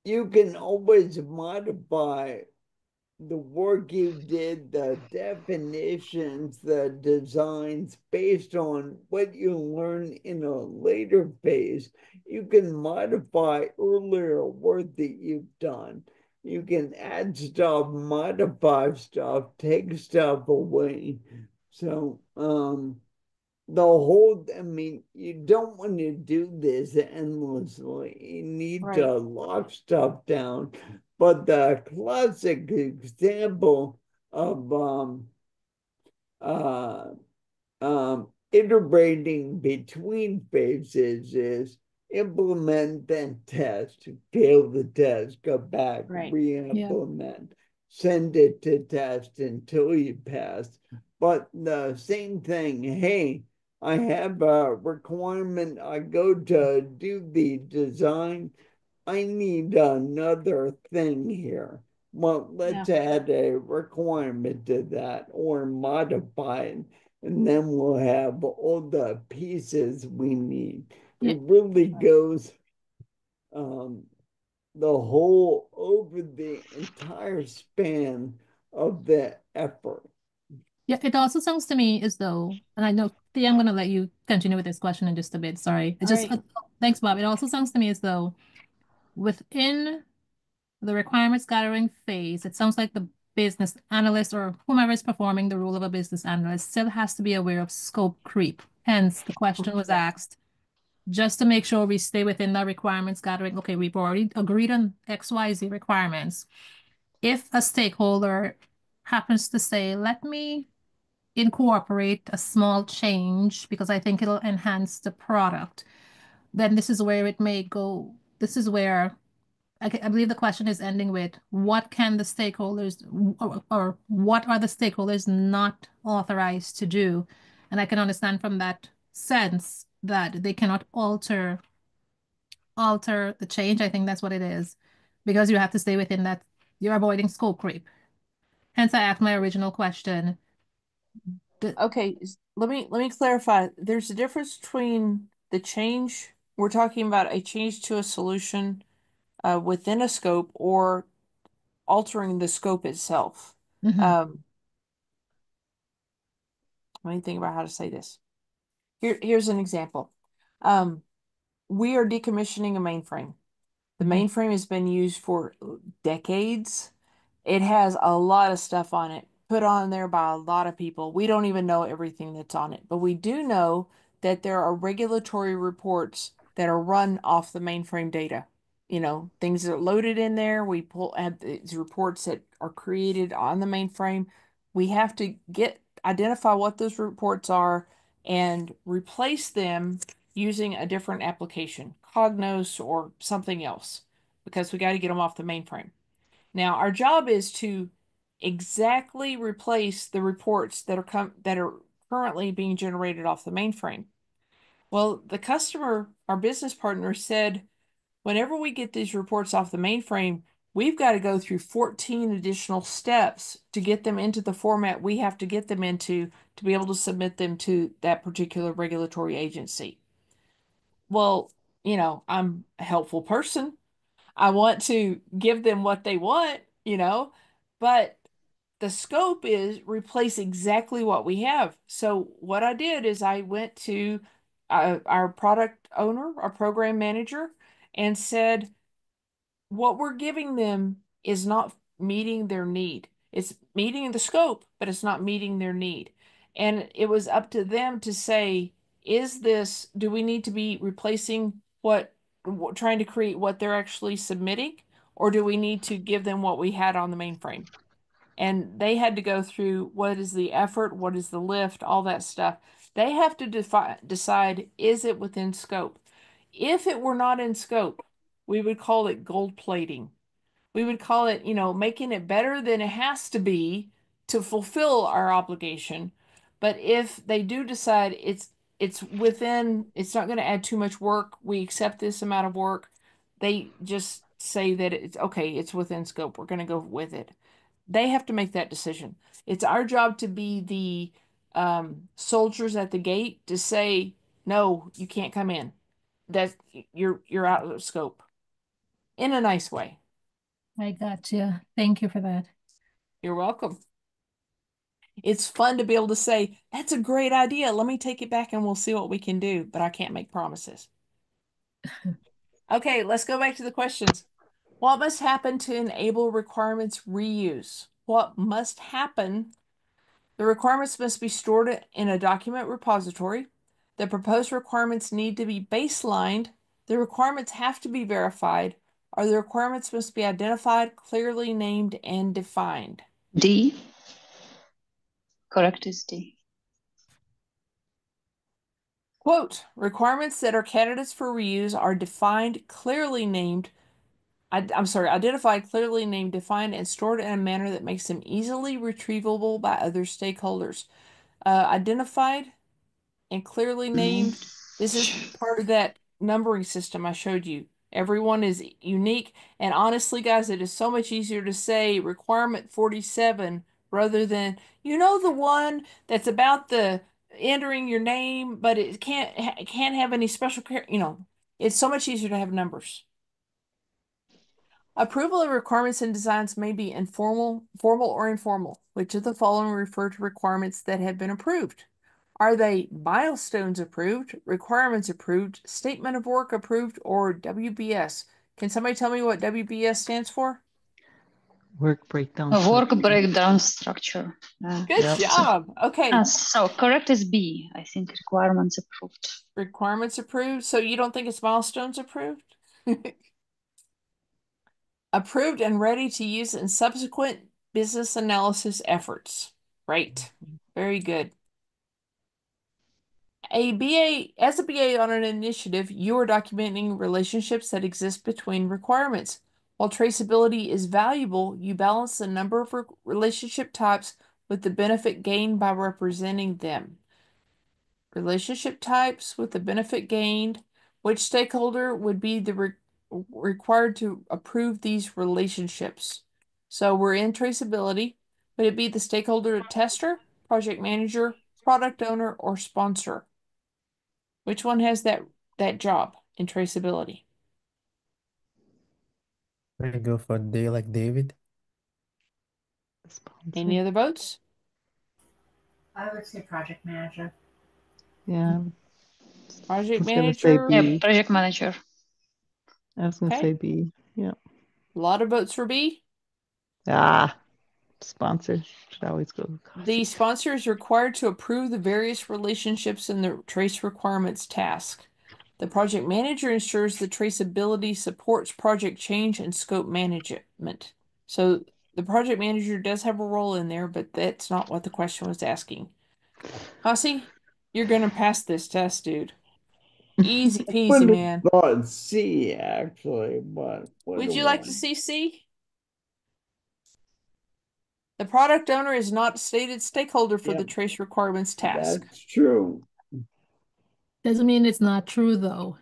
you can always modify the work you did, the definitions, the designs, based on what you learn in a later phase. You can modify earlier work that you've done. You can add stuff, modify stuff, take stuff away. So, I mean, you don't want to do this endlessly. You need to lock stuff down. But the classic example of iterating between phases is implement, then test, fail the test, go back, re-implement, send it to test until you pass. But the same thing, hey, I have a requirement, I go to do the design, I need another thing here. Well, let's add a requirement to that or modify it, and then we'll have all the pieces we need. It really goes the whole over the entire span of the effort. Yeah, it also sounds to me as though, and I know, Thea, I'm going to let you continue with this question in just a bit. Sorry. Thanks, Bob. It also sounds to me as though within the requirements gathering phase, it sounds like the business analyst or whomever is performing the role of a business analyst still has to be aware of scope creep. Hence, the question was asked just to make sure we stay within the requirements gathering. Okay, we've already agreed on XYZ requirements. If a stakeholder happens to say, let me incorporate a small change because I think it'll enhance the product, then this is where it may go. This is where I believe the question is ending with what can the stakeholders or what are the stakeholders not authorized to do? And I can understand from that sense that they cannot alter the change. I think that's what it is, because you have to stay within that. You're avoiding scope creep. Hence, I asked my original question. Okay, let me clarify. There's a difference between the change. We're talking about a change to a solution within a scope or altering the scope itself. Let me think about how to say this. Here's an example. We are decommissioning a mainframe. The mainframe has been used for decades. It has a lot of stuff on it, put on there by a lot of people. We don't even know everything that's on it, but we do know that there are regulatory reports that are run off the mainframe data. You know, things that are loaded in there. We have these reports that are created on the mainframe. We have to identify what those reports are and replace them using a different application, Cognos or something else, because we got to get them off the mainframe. Now, our job is to exactly replace the reports that are currently being generated off the mainframe. Well, the customer, our business partner, said, whenever we get these reports off the mainframe, we've got to go through 14 additional steps to get them into the format we have to get them into to be able to submit them to that particular regulatory agency. Well, you know, I'm a helpful person. I want to give them what they want, you know, but the scope is replace exactly what we have. So what I did is I went to our product owner, our program manager, and said, what we're giving them is not meeting their need. It's meeting the scope, but it's not meeting their need. And it was up to them to say, do we need to be replacing trying to create what they're actually submitting, or do we need to give them what we had on the mainframe? And they had to go through what is the effort, what is the lift, all that stuff. They have to decide, is it within scope? If it were not in scope, we would call it gold plating. We would call it, making it better than it has to be to fulfill our obligation. But if they do decide it's within, it's not going to add too much work, we accept this amount of work, they just say that it's okay, it's within scope, we're going to go with it. They have to make that decision. It's our job to be the soldiers at the gate to say, no, you can't come in. That you're out of scope in a nice way. I got you. Thank you for that. You're welcome. It's fun to be able to say, that's a great idea. Let me take it back and we'll see what we can do, but I can't make promises. Okay, let's go back to the questions. What must happen to enable requirements reuse? What must happen? The requirements must be stored in a document repository. The proposed requirements need to be baselined. The requirements have to be verified, or the requirements must be identified, clearly named, and defined. D. Correct is D. Quote, requirements that are candidates for reuse are defined, clearly named, identified, clearly named, defined, and stored in a manner that makes them easily retrievable by other stakeholders. Identified and clearly named. This is part of that numbering system I showed you. Everyone is unique. And honestly, guys, it is so much easier to say requirement 47 rather than, the one that's about the entering your name, but it can't have any special care. It's so much easier to have numbers. Approval of requirements and designs may be informal, formal, or informal. Which of the following refer to requirements that have been approved? Are they milestones approved, requirements approved, statement of work approved, or WBS? Can somebody tell me what WBS stands for? Work breakdown A work structure. breakdown structure. Good job. Okay. So correct is B. I think requirements approved. Requirements approved. So you don't think it's milestones approved? Approved and ready to use in subsequent business analysis efforts. Right. Very good. As a BA on an initiative, you are documenting relationships that exist between requirements. While traceability is valuable, you balance the number of relationship types with the benefit gained by representing them. Relationship types with the benefit gained. Which stakeholder would be required to approve these relationships? So we're in traceability. Would it be the stakeholder tester, project manager, product owner, or sponsor? Which one has that job in traceability? We go for D like David. Any other votes? I would say project manager. Yeah. Project I was gonna say manager. B. Yeah, project manager. I was gonna say B. Yeah. A lot of votes for B. Sponsor should always go. The sponsor is required to approve the various relationships in the trace requirements task. The project manager ensures the traceability supports project change and scope management. So the project manager does have a role in there, but that's not what the question was asking. Hossie, you're gonna pass this test, dude. Easy peasy, man. Thought C actually, but Would you like to see C? The product owner is not a stated stakeholder for the trace requirements task. That's true. Doesn't mean it's not true, though.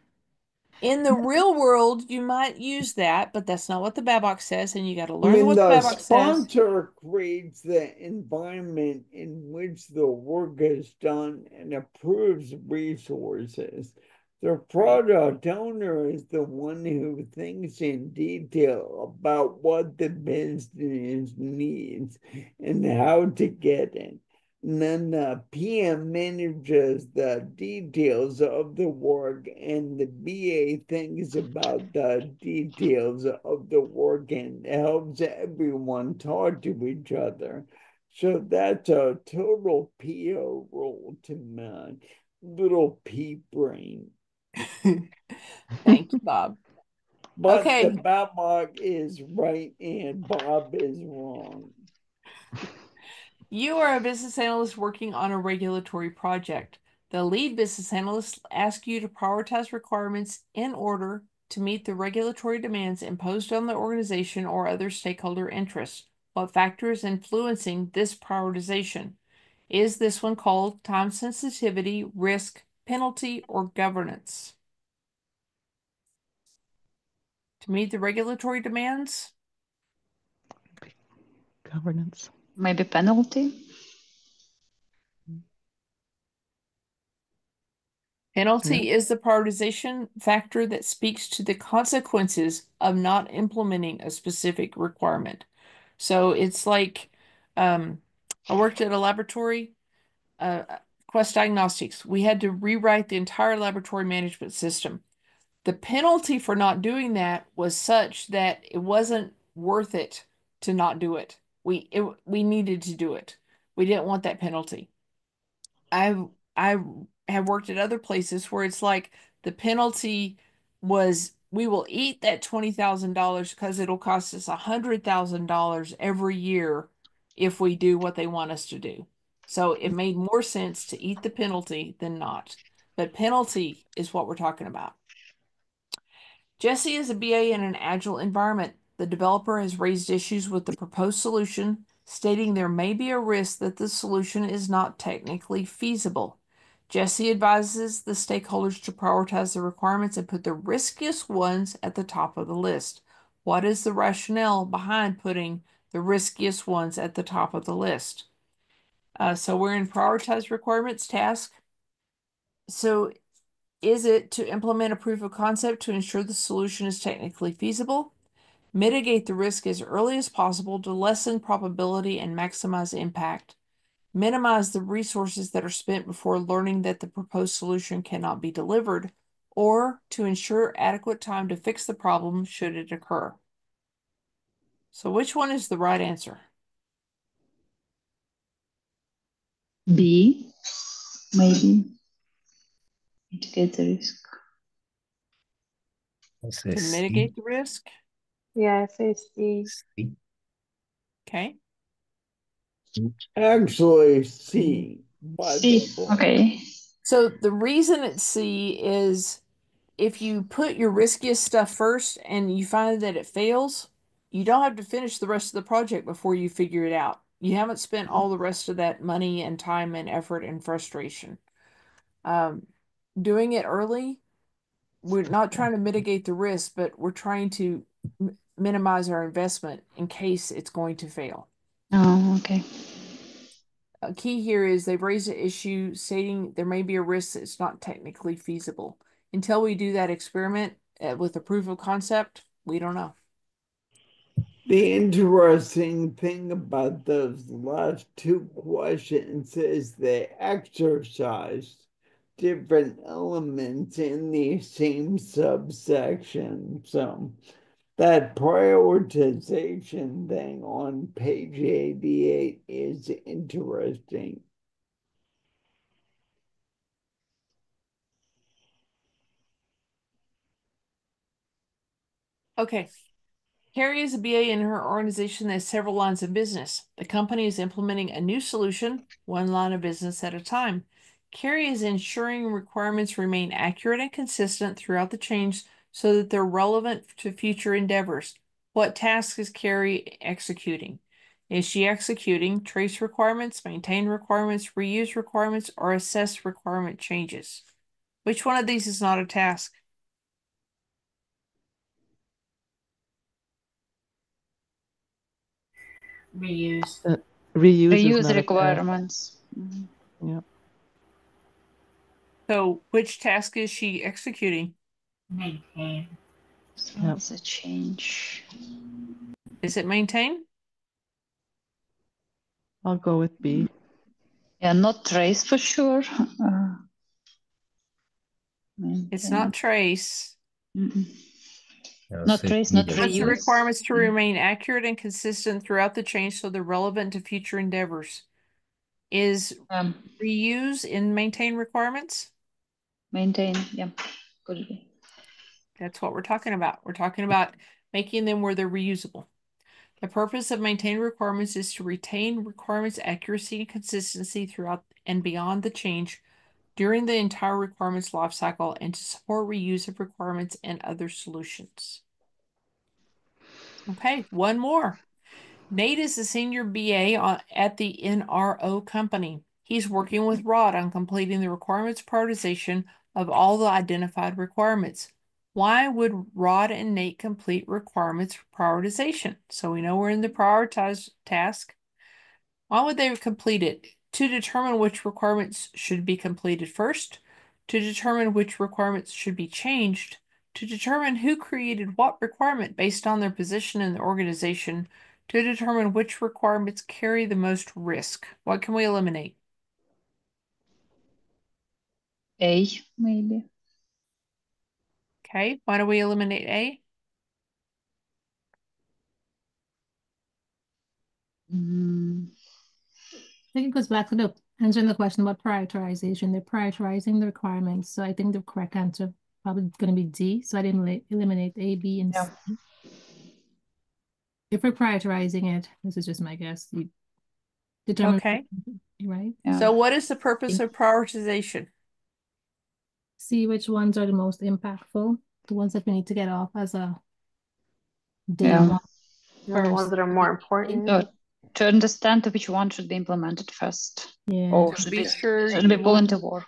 In the real world, you might use that, but that's not what the BABOK says, and you got to learn what the BABOK says. The sponsor creates the environment in which the work is done and approves resources. The product owner is the one who thinks in detail about what the business needs and how to get it. And then the PM manages the details of the work, and the BA thinks about the details of the work and helps everyone talk to each other. So that's a total PO role to my little P brain. Thank you, Bob. But Okay. the BABOK is right and Bob is wrong. You are a business analyst working on a regulatory project. The lead business analyst asks you to prioritize requirements in order to meet the regulatory demands imposed on the organization or other stakeholder interests. What factor is influencing this prioritization? Is this one called time sensitivity, risk, penalty, or governance? To meet the regulatory demands? Governance. Maybe penalty? Penalty is the prioritization factor that speaks to the consequences of not implementing a specific requirement. So it's like I worked at a laboratory, Quest Diagnostics. We had to rewrite the entire laboratory management system. The penalty for not doing that was such that it wasn't worth it to not do it. We needed to do it. We didn't want that penalty. I have worked at other places where it's like the penalty was we will eat that $20,000 because it'll cost us $100,000 every year if we do what they want us to do. So it made more sense to eat the penalty than not. But penalty is what we're talking about. Jesse is a BA in an agile environment. The developer has raised issues with the proposed solution, stating there may be a risk that the solution is not technically feasible. Jesse advises the stakeholders to prioritize the requirements and put the riskiest ones at the top of the list. What is the rationale behind putting the riskiest ones at the top of the list? So we're in prioritize requirements task. So is it to implement a proof of concept to ensure the solution is technically feasible? Mitigate the risk as early as possible to lessen probability and maximize impact. Minimize the resources that are spent before learning that the proposed solution cannot be delivered, or to ensure adequate time to fix the problem should it occur. So which one is the right answer? B, maybe. Mitigate the risk. To mitigate the risk? Yeah, I say C. C. Okay. Actually, C. C. Okay. So the reason it's C is if you put your riskiest stuff first and you find that it fails, you don't have to finish the rest of the project before you figure it out. You haven't spent all the rest of that money and time and effort and frustration. Doing it early, we're not trying to mitigate the risk, but we're trying to minimize our investment in case it's going to fail. Oh, okay. A key here is they've raised an issue stating there may be a risk that it's not technically feasible. Until we do that experiment with a proof of concept, we don't know. The interesting thing about those last two questions is they exercised different elements in the same subsection. So that prioritization thing on page 88 is interesting. Okay. Carrie is a BA in her organization that has several lines of business. The company is implementing a new solution, one line of business at a time. Carrie is ensuring requirements remain accurate and consistent throughout the change so that they're relevant to future endeavors. What task is Carrie executing? Is she executing trace requirements, maintain requirements, reuse requirements, or assess requirement changes? Which one of these is not a task? Reuse. Reuse requirements. Yeah. So which task is she executing? Maintain. So that's a change. Is it maintain? I'll go with B. Yeah, not trace for sure. It's not trace. Not trace, not reuse. What's the requirements to remain accurate and consistent throughout the change so they're relevant to future endeavors? Is reuse in maintain requirements? Maintain, yeah. Could be. That's what we're talking about. We're talking about making them where they're reusable. The purpose of maintaining requirements is to retain requirements accuracy and consistency throughout and beyond the change during the entire requirements life cycle and to support reuse of requirements and other solutions. Okay, one more. Nate is a senior BA at the NRO company. He's working with Rod on completing the requirements prioritization of all the identified requirements. Why would Rod and Nate complete requirements prioritization? So we know we're in the prioritize task. Why would they complete it? To determine which requirements should be completed first, to determine which requirements should be changed, to determine who created what requirement based on their position in the organization, to determine which requirements carry the most risk. What can we eliminate? A, maybe. Okay, why do we eliminate A? I think it goes back to answering the question about prioritization. They're prioritizing the requirements. So I think the correct answer probably going to be D. So I didn't eliminate A, B, and C. If we're prioritizing it, this is just my guess. You determine. Okay. Right? Yeah. So what is the purpose of prioritization? See which ones are the most impactful, the ones that we need to get off as a day one. The ones that are more important. To understand which one should be implemented first. Yeah. Or To be sure should be put into work.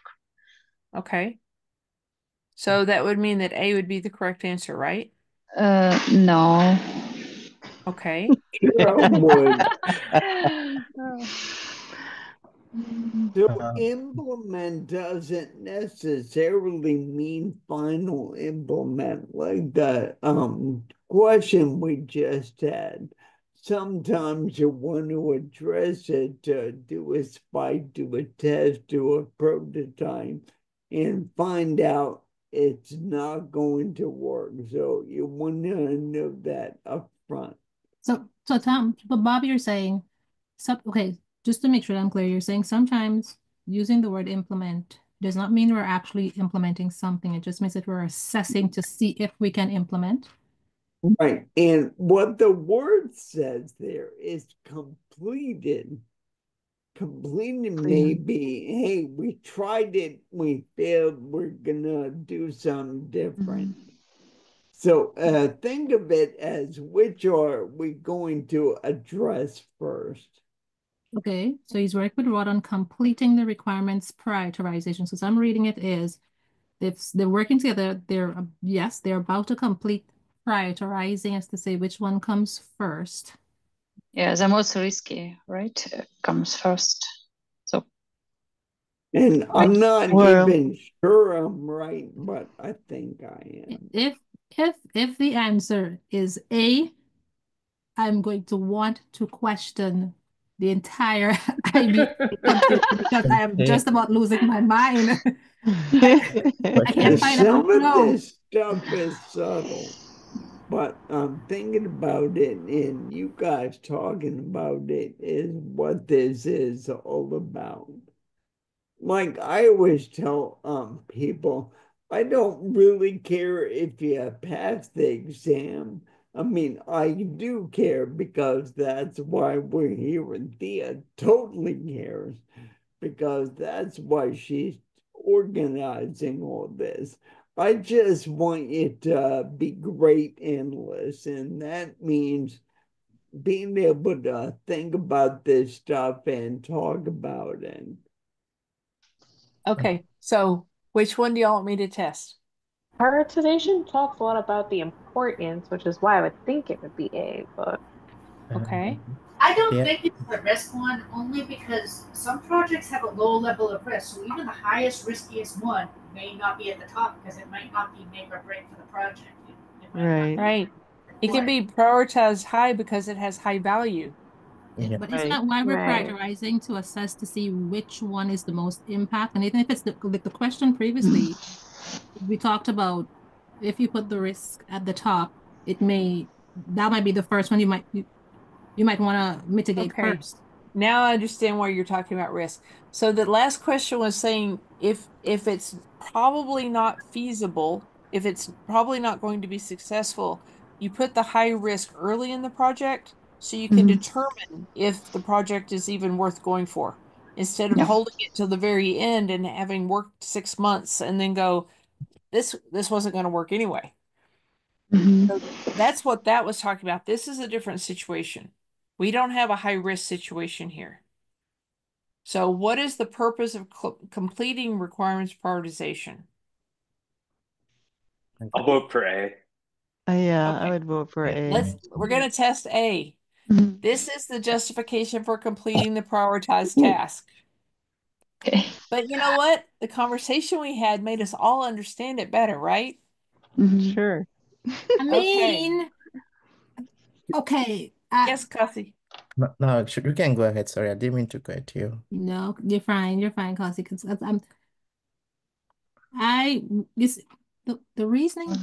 Okay. So that would mean that A would be the correct answer, right? No. Okay. So implement doesn't necessarily mean final implement, like the question we just had. Sometimes you want to address it, do a spike, do a test, do a prototype, and find out it's not going to work. So you want to know that up front. So Tom, but Bob, you're saying, okay, just to make sure I'm clear, you're saying sometimes using the word implement does not mean we're actually implementing something. It just means that we're assessing to see if we can implement. Right. And what the word says there is completed. Completed may be, hey, we tried it, we failed, we're gonna do something different. So think of it as which are we going to address first? Okay, so he's working with Rod on completing the requirements prioritization. So as I'm reading it is, if they're working together, they're about to complete prioritizing as to say which one comes first. Yeah, the most risky, right? Comes first. So. And I'm not even sure I'm right, but I think I am. If the answer is A, I'm going to want to question the entire IBA because I am just about losing my mind. I can't find some of this stuff is subtle, but I'm thinking about it, and you guys talking about it is what this is all about. Like I always tell people, I don't really care if you pass the exam. I mean, I do care because that's why we're here, and Thea totally cares because that's why she's organizing all this. I just want you to be great analysts, and that means being able to think about this stuff and talk about it. Okay, so which one do y'all want me to test? Prioritization talks a lot about the importance, which is why I would think it would be A, but okay. I don't think it's the risk one, only because some projects have a low level of risk. So even the highest, riskiest one may not be at the top because it might not be make or break for the project. Right. It can be prioritized high because it has high value. But it's not why we're prioritizing to assess to see which one is the most impact. And even if it's the question previously, we talked about if you put the risk at the top, that might be the first one you might want to mitigate first. Now I understand why you're talking about risk. So the last question was saying if it's probably not feasible, if it's probably not going to be successful, you put the high risk early in the project so you can determine if the project is even worth going for, instead of Yeah. holding it till the very end and having worked 6 months and then go, this wasn't going to work anyway. So that's what that was talking about. This is a different situation. We don't have a high risk situation here. So what is the purpose of completing requirements prioritization? I'll vote for A. Yeah, I Okay, would vote for A. we're going to test A. Mhm. This is the justification for completing the prioritized task. Okay. But you know what? The conversation we had made us all understand it better, right? Sure. I Okay. mean, okay. Yes, Cassie. No, you can go ahead. Sorry, I didn't mean to cut you. No, you're fine. You're fine, Kasi, because I this the reasoning.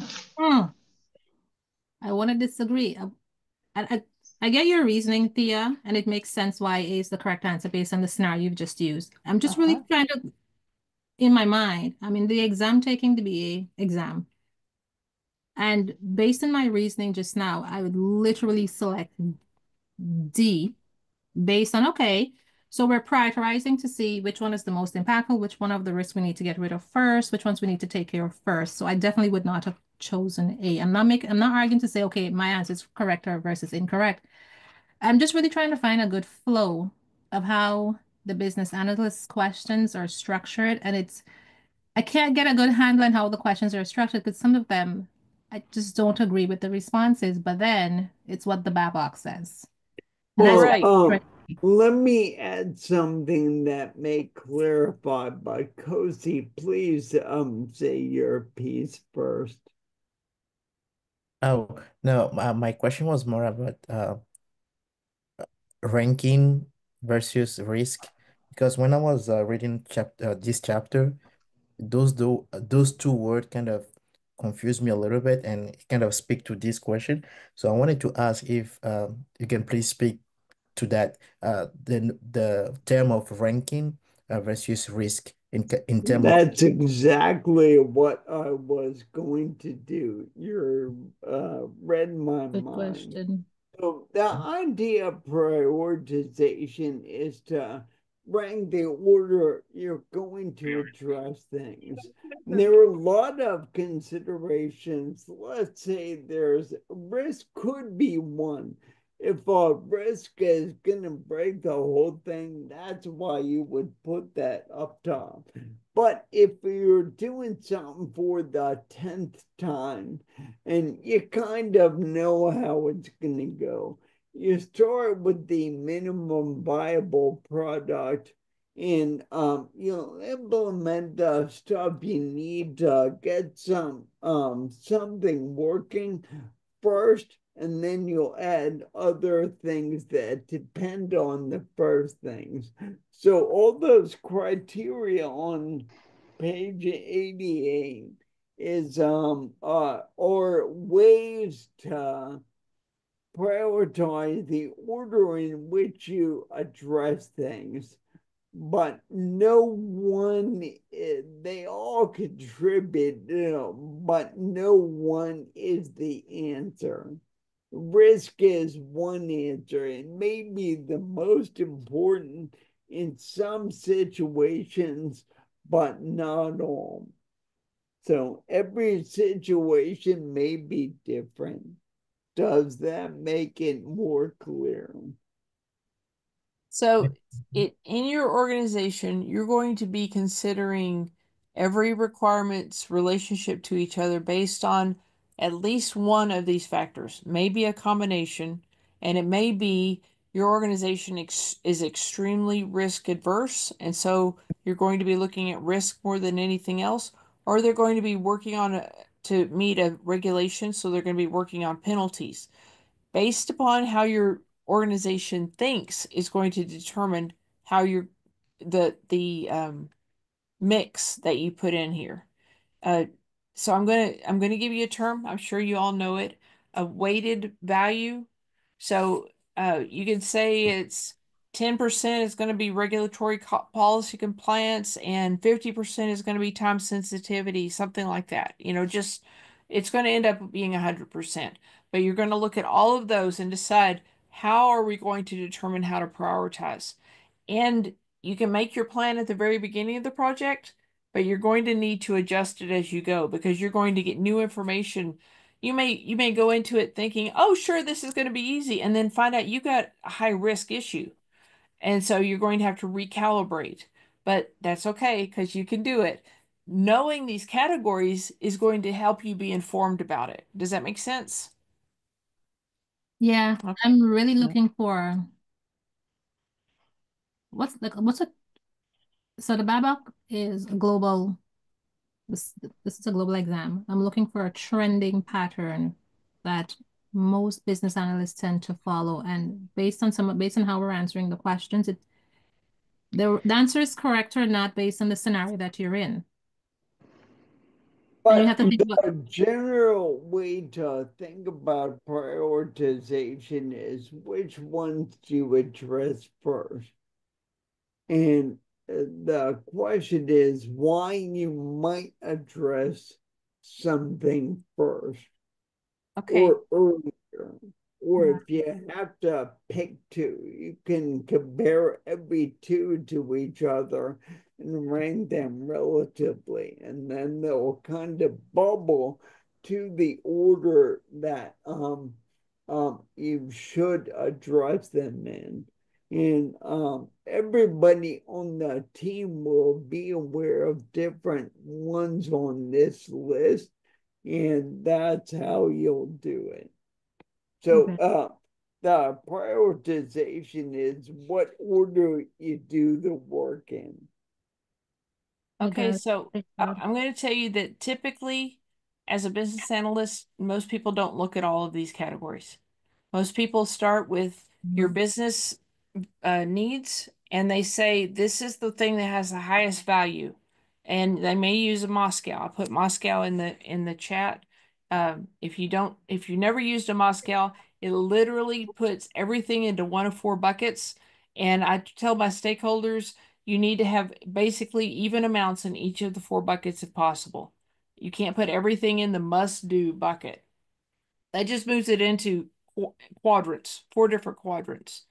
I want to disagree. I get your reasoning, Thea, and it makes sense why A is the correct answer based on the scenario you've just used. I'm just really trying to, in my mind, I'm in the exam taking the BA exam. And based on my reasoning just now, I would literally select D based on, okay, so we're prioritizing to see which one is the most impactful, which one of the risks we need to get rid of first, which ones we need to take care of first. So I definitely would not have chosen A. I'm not arguing to say, okay, my answer is correct or versus incorrect. I'm just really trying to find a good flow of how the business analyst questions are structured. And I can't get a good handle on how the questions are structured because some of them, I just don't agree with the responses, but then it's what the BABOK says. And That's that's right. Let me add something that may clarify, but Cozy, please say your piece first. Oh, no, my question was more about ranking versus risk, because when I was reading this chapter, those two words kind of confused me a little bit and kind of speak to this question. So I wanted to ask if you can please speak to that, the term of ranking versus risk in term of. That's exactly what I was going to do. You're read my good mind. question. So the idea of prioritization is to rank the order you're going to address things. And there are a lot of considerations. Let's say there's risk could be one. If a risk is gonna break the whole thing, that's why you would put that up top. But if you're doing something for the 10th time, and you kind of know how it's going to go. You start with the minimum viable product and you'll implement the stuff you need to get something working first, and then you'll add other things that depend on the first things. So all those criteria on page 88 is or ways to prioritize the order in which you address things, but no one, they all contribute, but no one is the answer. Risk is one answer. It may be the most important in some situations, but not all. So every situation may be different. Does that make it more clear? So in your organization, you're going to be considering every requirement's relationship to each other based on at least one of these factors, maybe a combination, and it may be your organization is extremely risk adverse, and so you're going to be looking at risk more than anything else, or they're going to be working on to meet a regulation, so they're going to be working on penalties based upon how your organization thinks is going to determine how the mix that you put in here. Uh, so I'm gonna give you a term. I'm sure you all know it. A weighted value. So you can say it's 10% is going to be regulatory policy compliance, and 50% is going to be time sensitivity, something like that. Just it's going to end up being 100%. But you're going to look at all of those and decide how are we going to determine how to prioritize. And you can make your plan at the very beginning of the project, but you're going to need to adjust it as you go because you're going to get new information. You may go into it thinking, "Oh, sure, this is going to be easy," and then find out you got a high risk issue. And so you're going to have to recalibrate. But that's okay because you can do it. Knowing these categories is going to help you be informed about it. Does that make sense? Yeah, Okay. I'm really looking for what's a so the BABOK is a global this is a global exam. I'm looking for a trending pattern that most business analysts tend to follow, and based on how we're answering the questions, the answer is correct or not based on the scenario that you're in. And you have But to think about a general way to think about prioritization is which ones do you address first? And the question is why you might address something first Okay. or earlier. Or if you have to pick two, you can compare every two to each other and rank them relatively, and then they'll kind of bubble to the order that you should address them in. And everybody on the team will be aware of different ones on this list, and that's how you'll do it. So okay. the prioritization is what order you do the work in. Okay, got so it. I'm going to tell you that typically, as a business analyst, most people don't look at all of these categories. Most people start with your business needs, and they say this is the thing that has the highest value, and they may use a Moscow. I'll put Moscow in the chat. If you never used a Moscow, it literally puts everything into one of four buckets. And I tell my stakeholders you need to have basically even amounts in each of the four buckets if possible. You can't put everything in the must do bucket. That just moves it into quadrants, four different quadrants.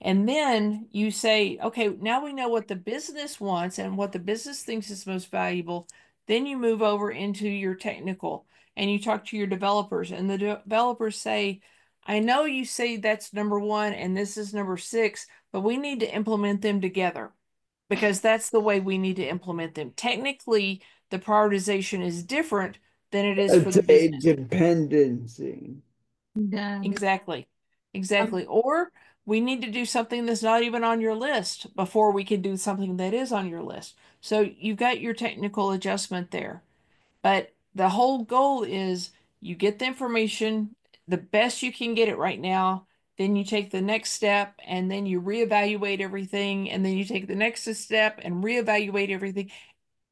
And then you say, okay, now we know what the business wants and what the business thinks is most valuable. Then you move over into your technical and you talk to your developers, and the developers say, I know you say that's number one and this is number six, but we need to implement them together because that's the way we need to implement them. Technically, the prioritization is different than it is for It's the a business. dependency. Got it. Exactly. Exactly. Or we need to do something that's not even on your list before we can do something that is on your list. So you've got your technical adjustment there. But the whole goal is you get the information the best you can get it right now, then you take the next step and then you reevaluate everything, and then you take the next step and reevaluate everything,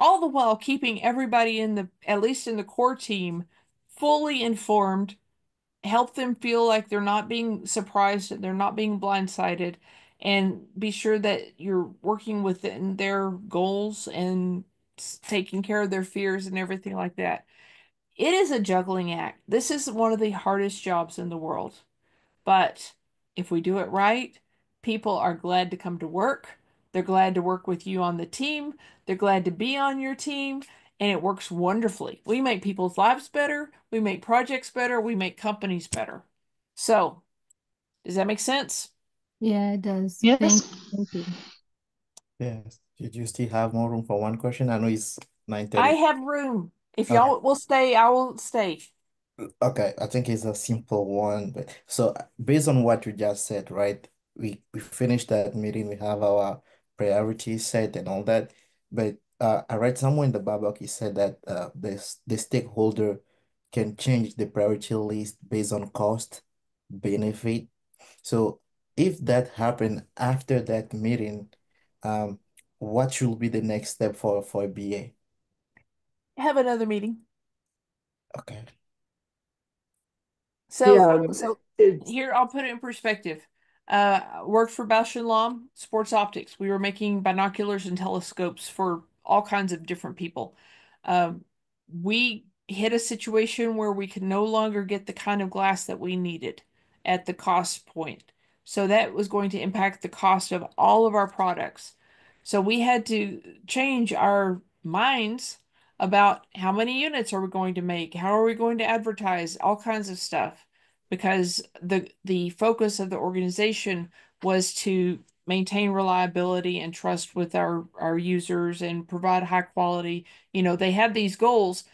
all the while keeping everybody at least in the core team, fully informed, help them feel like they're not being surprised, they're not being blindsided, and be sure that you're working within their goals and taking care of their fears and everything like that. It is a juggling act. This is one of the hardest jobs in the world. But if we do it right, people are glad to come to work. They're glad to work with you on the team. They're glad to be on your team. And it works wonderfully. We make people's lives better. We make projects better. We make companies better. So, does that make sense? Yeah, it does. Yes. Thank you. Yes. Did you still have more room for one question? I know it's I 9:30. have room. If Okay. y'all will stay, I will stay. Okay, I think it's a simple one. But so based on what you just said, right? We finished that meeting, we have our priorities set and all that. But I read somewhere in the Babok, he said that the stakeholder can change the priority list based on cost, benefit. So if that happened after that meeting, um, what should be the next step for a BA? Have another meeting. Okay. So, Yeah, so it's here I'll put it in perspective. Worked for Bausch and Lomb Sports Optics. We were making binoculars and telescopes for all kinds of different people. We hit a situation where we could no longer get the kind of glass that we needed at the cost point. So that was going to impact the cost of all of our products. So we had to change our minds about how many units are we going to make, how are we going to advertise, all kinds of stuff, because the focus of the organization was to maintain reliability and trust with our users and provide high quality. They had these goals,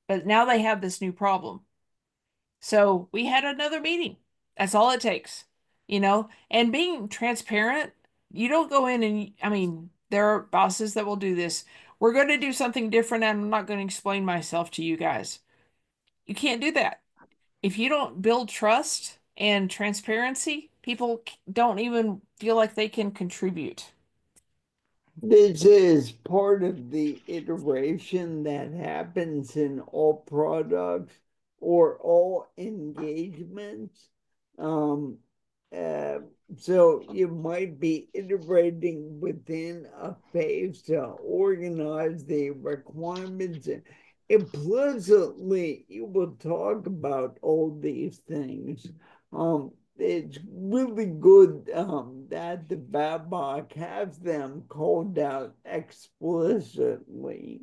but now they have this new problem. So we had another meeting. That's all it takes, and being transparent. You don't go in and, I mean, there are bosses that will do this. We're going to do something different, and I'm not going to explain myself to you guys. You can't do that. If you don't build trust and transparency, people don't even feel like they can contribute. This is part of the iteration that happens in all products or all engagements. Um, uh, so you might be iterating within a phase to organize the requirements. Implicitly, you will talk about all these things. It's really good that the BABOK has them called out explicitly.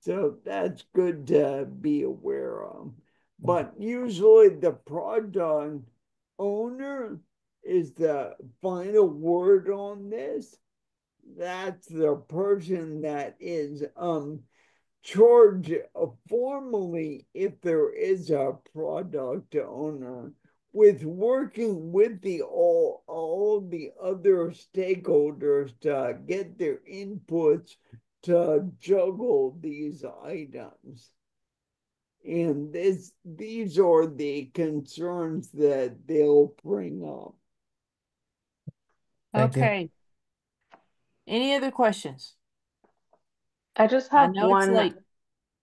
So that's good to be aware of. But usually the product owner is the final word on this. That's the person that is charged formally, if there is a product owner, with working with all the other stakeholders to get their inputs to juggle these items. And these are the concerns that they'll bring up. Thank you. Okay. Any other questions? I just I have know it's one late.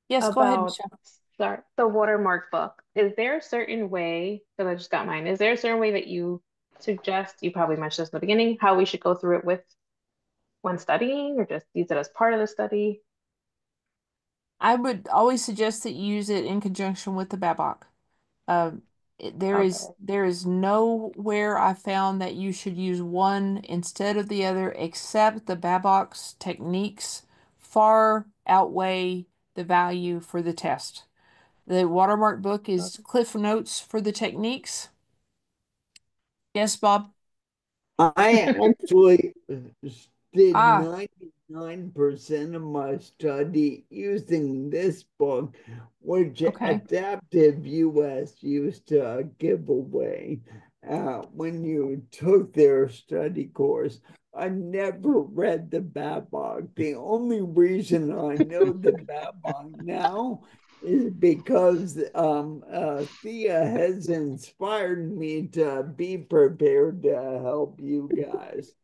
Yes, go ahead, about, Michelle. sorry, the watermark book. Is there a certain way, because I just got mine, is there a certain way that you suggest, you probably mentioned this in the beginning, how we should go through it with when studying, or just use it as part of the study? I would always suggest that you use it in conjunction with the BABOK. Um, Okay. there is nowhere I found that you should use one instead of the other, except the BABOK's techniques far outweigh the value for the test. The watermark book is cliff notes for the techniques. Yes, Bob? I actually did Ah, 99% of my study using this book, which okay. Adaptive US used to give away when you took their study course. I never read the BABOK. The only reason I know the BABOK now is because Thea has inspired me to be prepared to help you guys.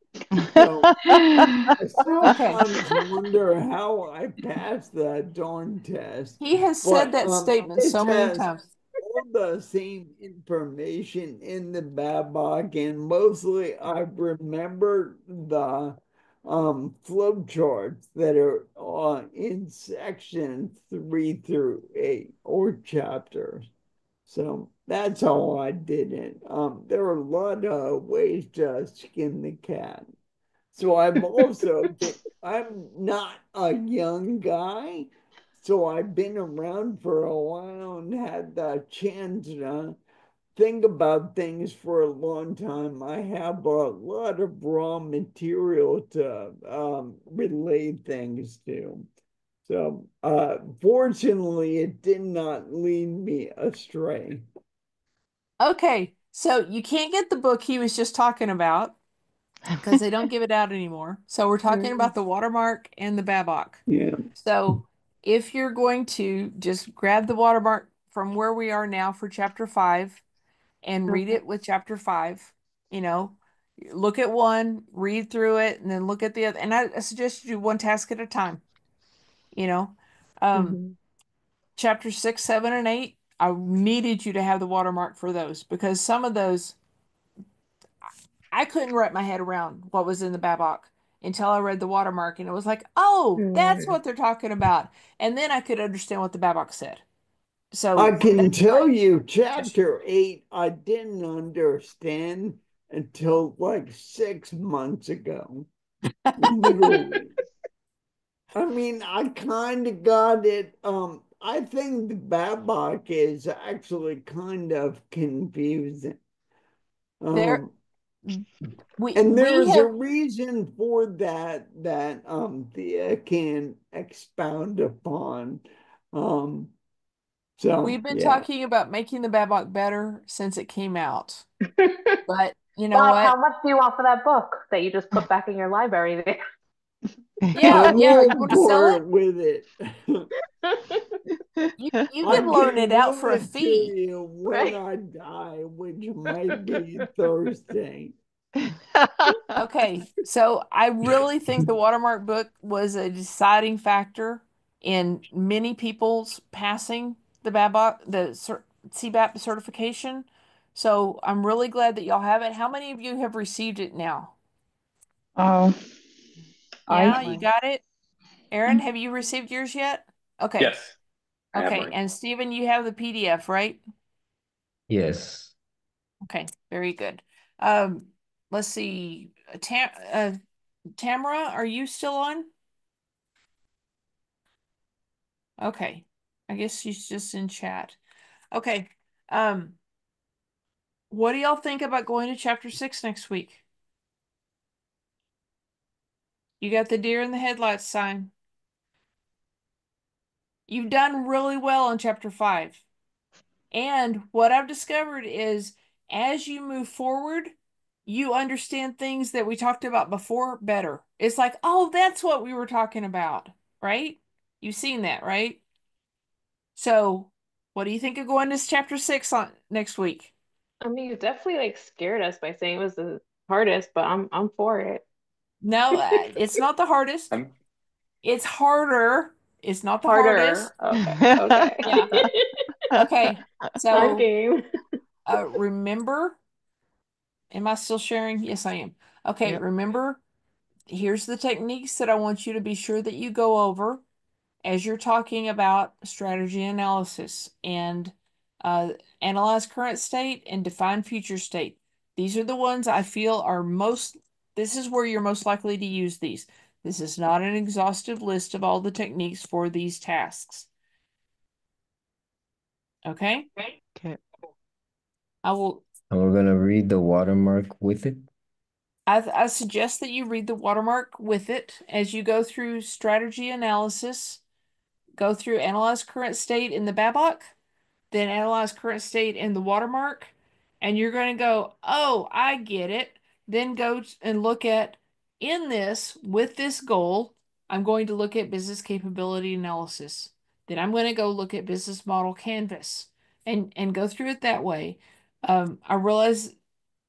So I sometimes wonder how I passed that darn test. He has said But that statement it so many has times. all the same information in the BABOK, and mostly I remember the flow charts that are in section 3 through 8 or chapters. So that's how I did it. There are a lot of ways to skin the cat. So I'm not a young guy, so I've been around for a while and had the chance to think about things for a long time. I have a lot of raw material to relate things to. So fortunately, it did not lead me astray. Okay, so you can't get the book he was just talking about because they don't give it out anymore. So we're talking about the watermark and the BABOK. Yeah. So if you're going to just grab the watermark from where we are now for chapter 5 and read Okay. it with chapter 5, look at one, read through it, and then look at the other. And I suggest you do one task at a time, you know. Um, Mhm. Chapter 6, 7, and 8, I needed you to have the watermark for those because some of those I couldn't wrap my head around what was in the Babok until I read the watermark, and it was like, oh, that's what they're talking about. And then I could understand what the Babok said. So I can that's tell great. you, chapter 8, I didn't understand until like 6 months ago. Literally. I mean, I kind of got it. I think the Babok is actually kind of confusing. There, And we there's a have reason for that Thea can expound upon. So we've been yeah. talking about making the Babok better since it came out. But you know Bob, how what? much do you want for that book that you just put back in your library there? Yeah, I'm yeah. You all want to sell for it? it with it. You I can loan can it out loan for a it to fee. you when Right. I die, which might be Thursday. Okay, so I really think the watermark book was a deciding factor in many people's passing the Babok, CBAP certification. So I'm really glad that y'all have it. How many of you have received it now? Oh, Yeah, I you got it. Aaron, have you received yours yet? Okay. Yes, I have Okay, mine. and Stephen, you have the PDF, right? Yes. Okay, very good. Let's see. Tamara, are you still on? Okay. I guess she's just in chat. Okay. Um, what do y'all think about going to chapter 6 next week? You got the deer in the headlights sign. You've done really well in chapter 5. And what I've discovered is as you move forward, you understand things that we talked about before better. It's like, oh, that's what we were talking about, right? You've seen that, right? So, what do you think of going to chapter 6 on next week? I mean, you definitely like scared us by saying it was the hardest, but I'm for it. No, it's not the hardest. I'm It's harder. It's not the hardest. Harder. Okay. Okay. Yeah. Okay. I'm So, game. remember, am I still sharing? Yes, I am. Okay, Yep. remember, here's the techniques that I want you to be sure that you go over as you're talking about strategy analysis and uh, analyze current state and define future state. These are the ones I feel are most, this is where you're most likely to use these. This is not an exhaustive list of all the techniques for these tasks. Okay? Okay. I will, And we're gonna read the watermark with it. I suggest that you read the watermark with it as you go through strategy analysis, go through analyze current state in the Babok, then analyze current state in the watermark, and you're going to go, oh, I get it. Then go and look at in this with this goal, I'm going to look at business capability analysis. Then I'm going to go look at business model canvas and go through it that way. I realize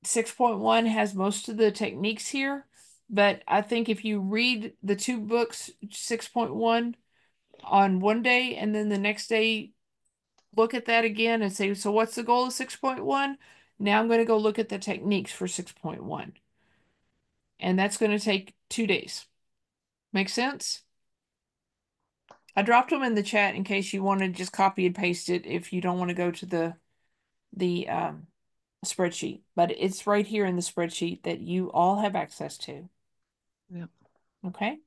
6.1 has most of the techniques here, but I think if you read the two books, 6.1 on one day and then the next day look at that again and say, so what's the goal of 6.1? Now I'm going to go look at the techniques for 6.1. And that's going to take 2 days. Make sense? I dropped them in the chat in case you want to just copy and paste it if you don't want to go to the spreadsheet. But it's right here in the spreadsheet that you all have access to. Yep. Okay?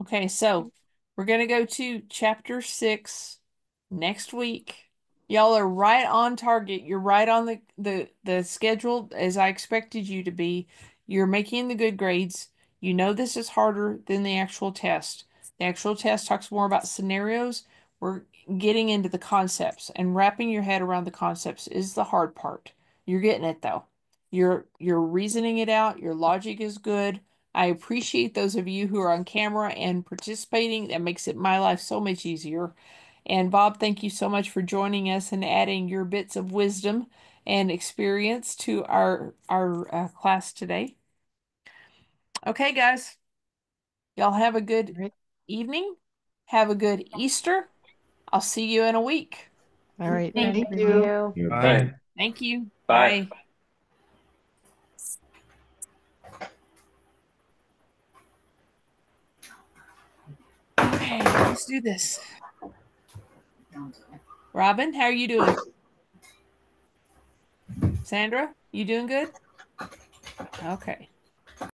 Okay, so we're going to go to chapter 6 next week. Y'all are right on target. You're right on the schedule as I expected you to be. You're making the good grades. You know this is harder than the actual test. The actual test talks more about scenarios. We're getting into the concepts and wrapping your head around the concepts is the hard part. You're getting it though. You're reasoning it out. Your logic is good. I appreciate those of you who are on camera and participating. That makes it my life so much easier. And Bob, thank you so much for joining us and adding your bits of wisdom and experience to our class today. Okay, guys. Y'all have a good All right. evening. Have a good Easter. I'll see you in a week. All right. Thank Thank you. you. You're Okay. fine. Thank you. Bye. Bye. Let's do this. Robin, how are you doing? Sandra, you doing good? Okay.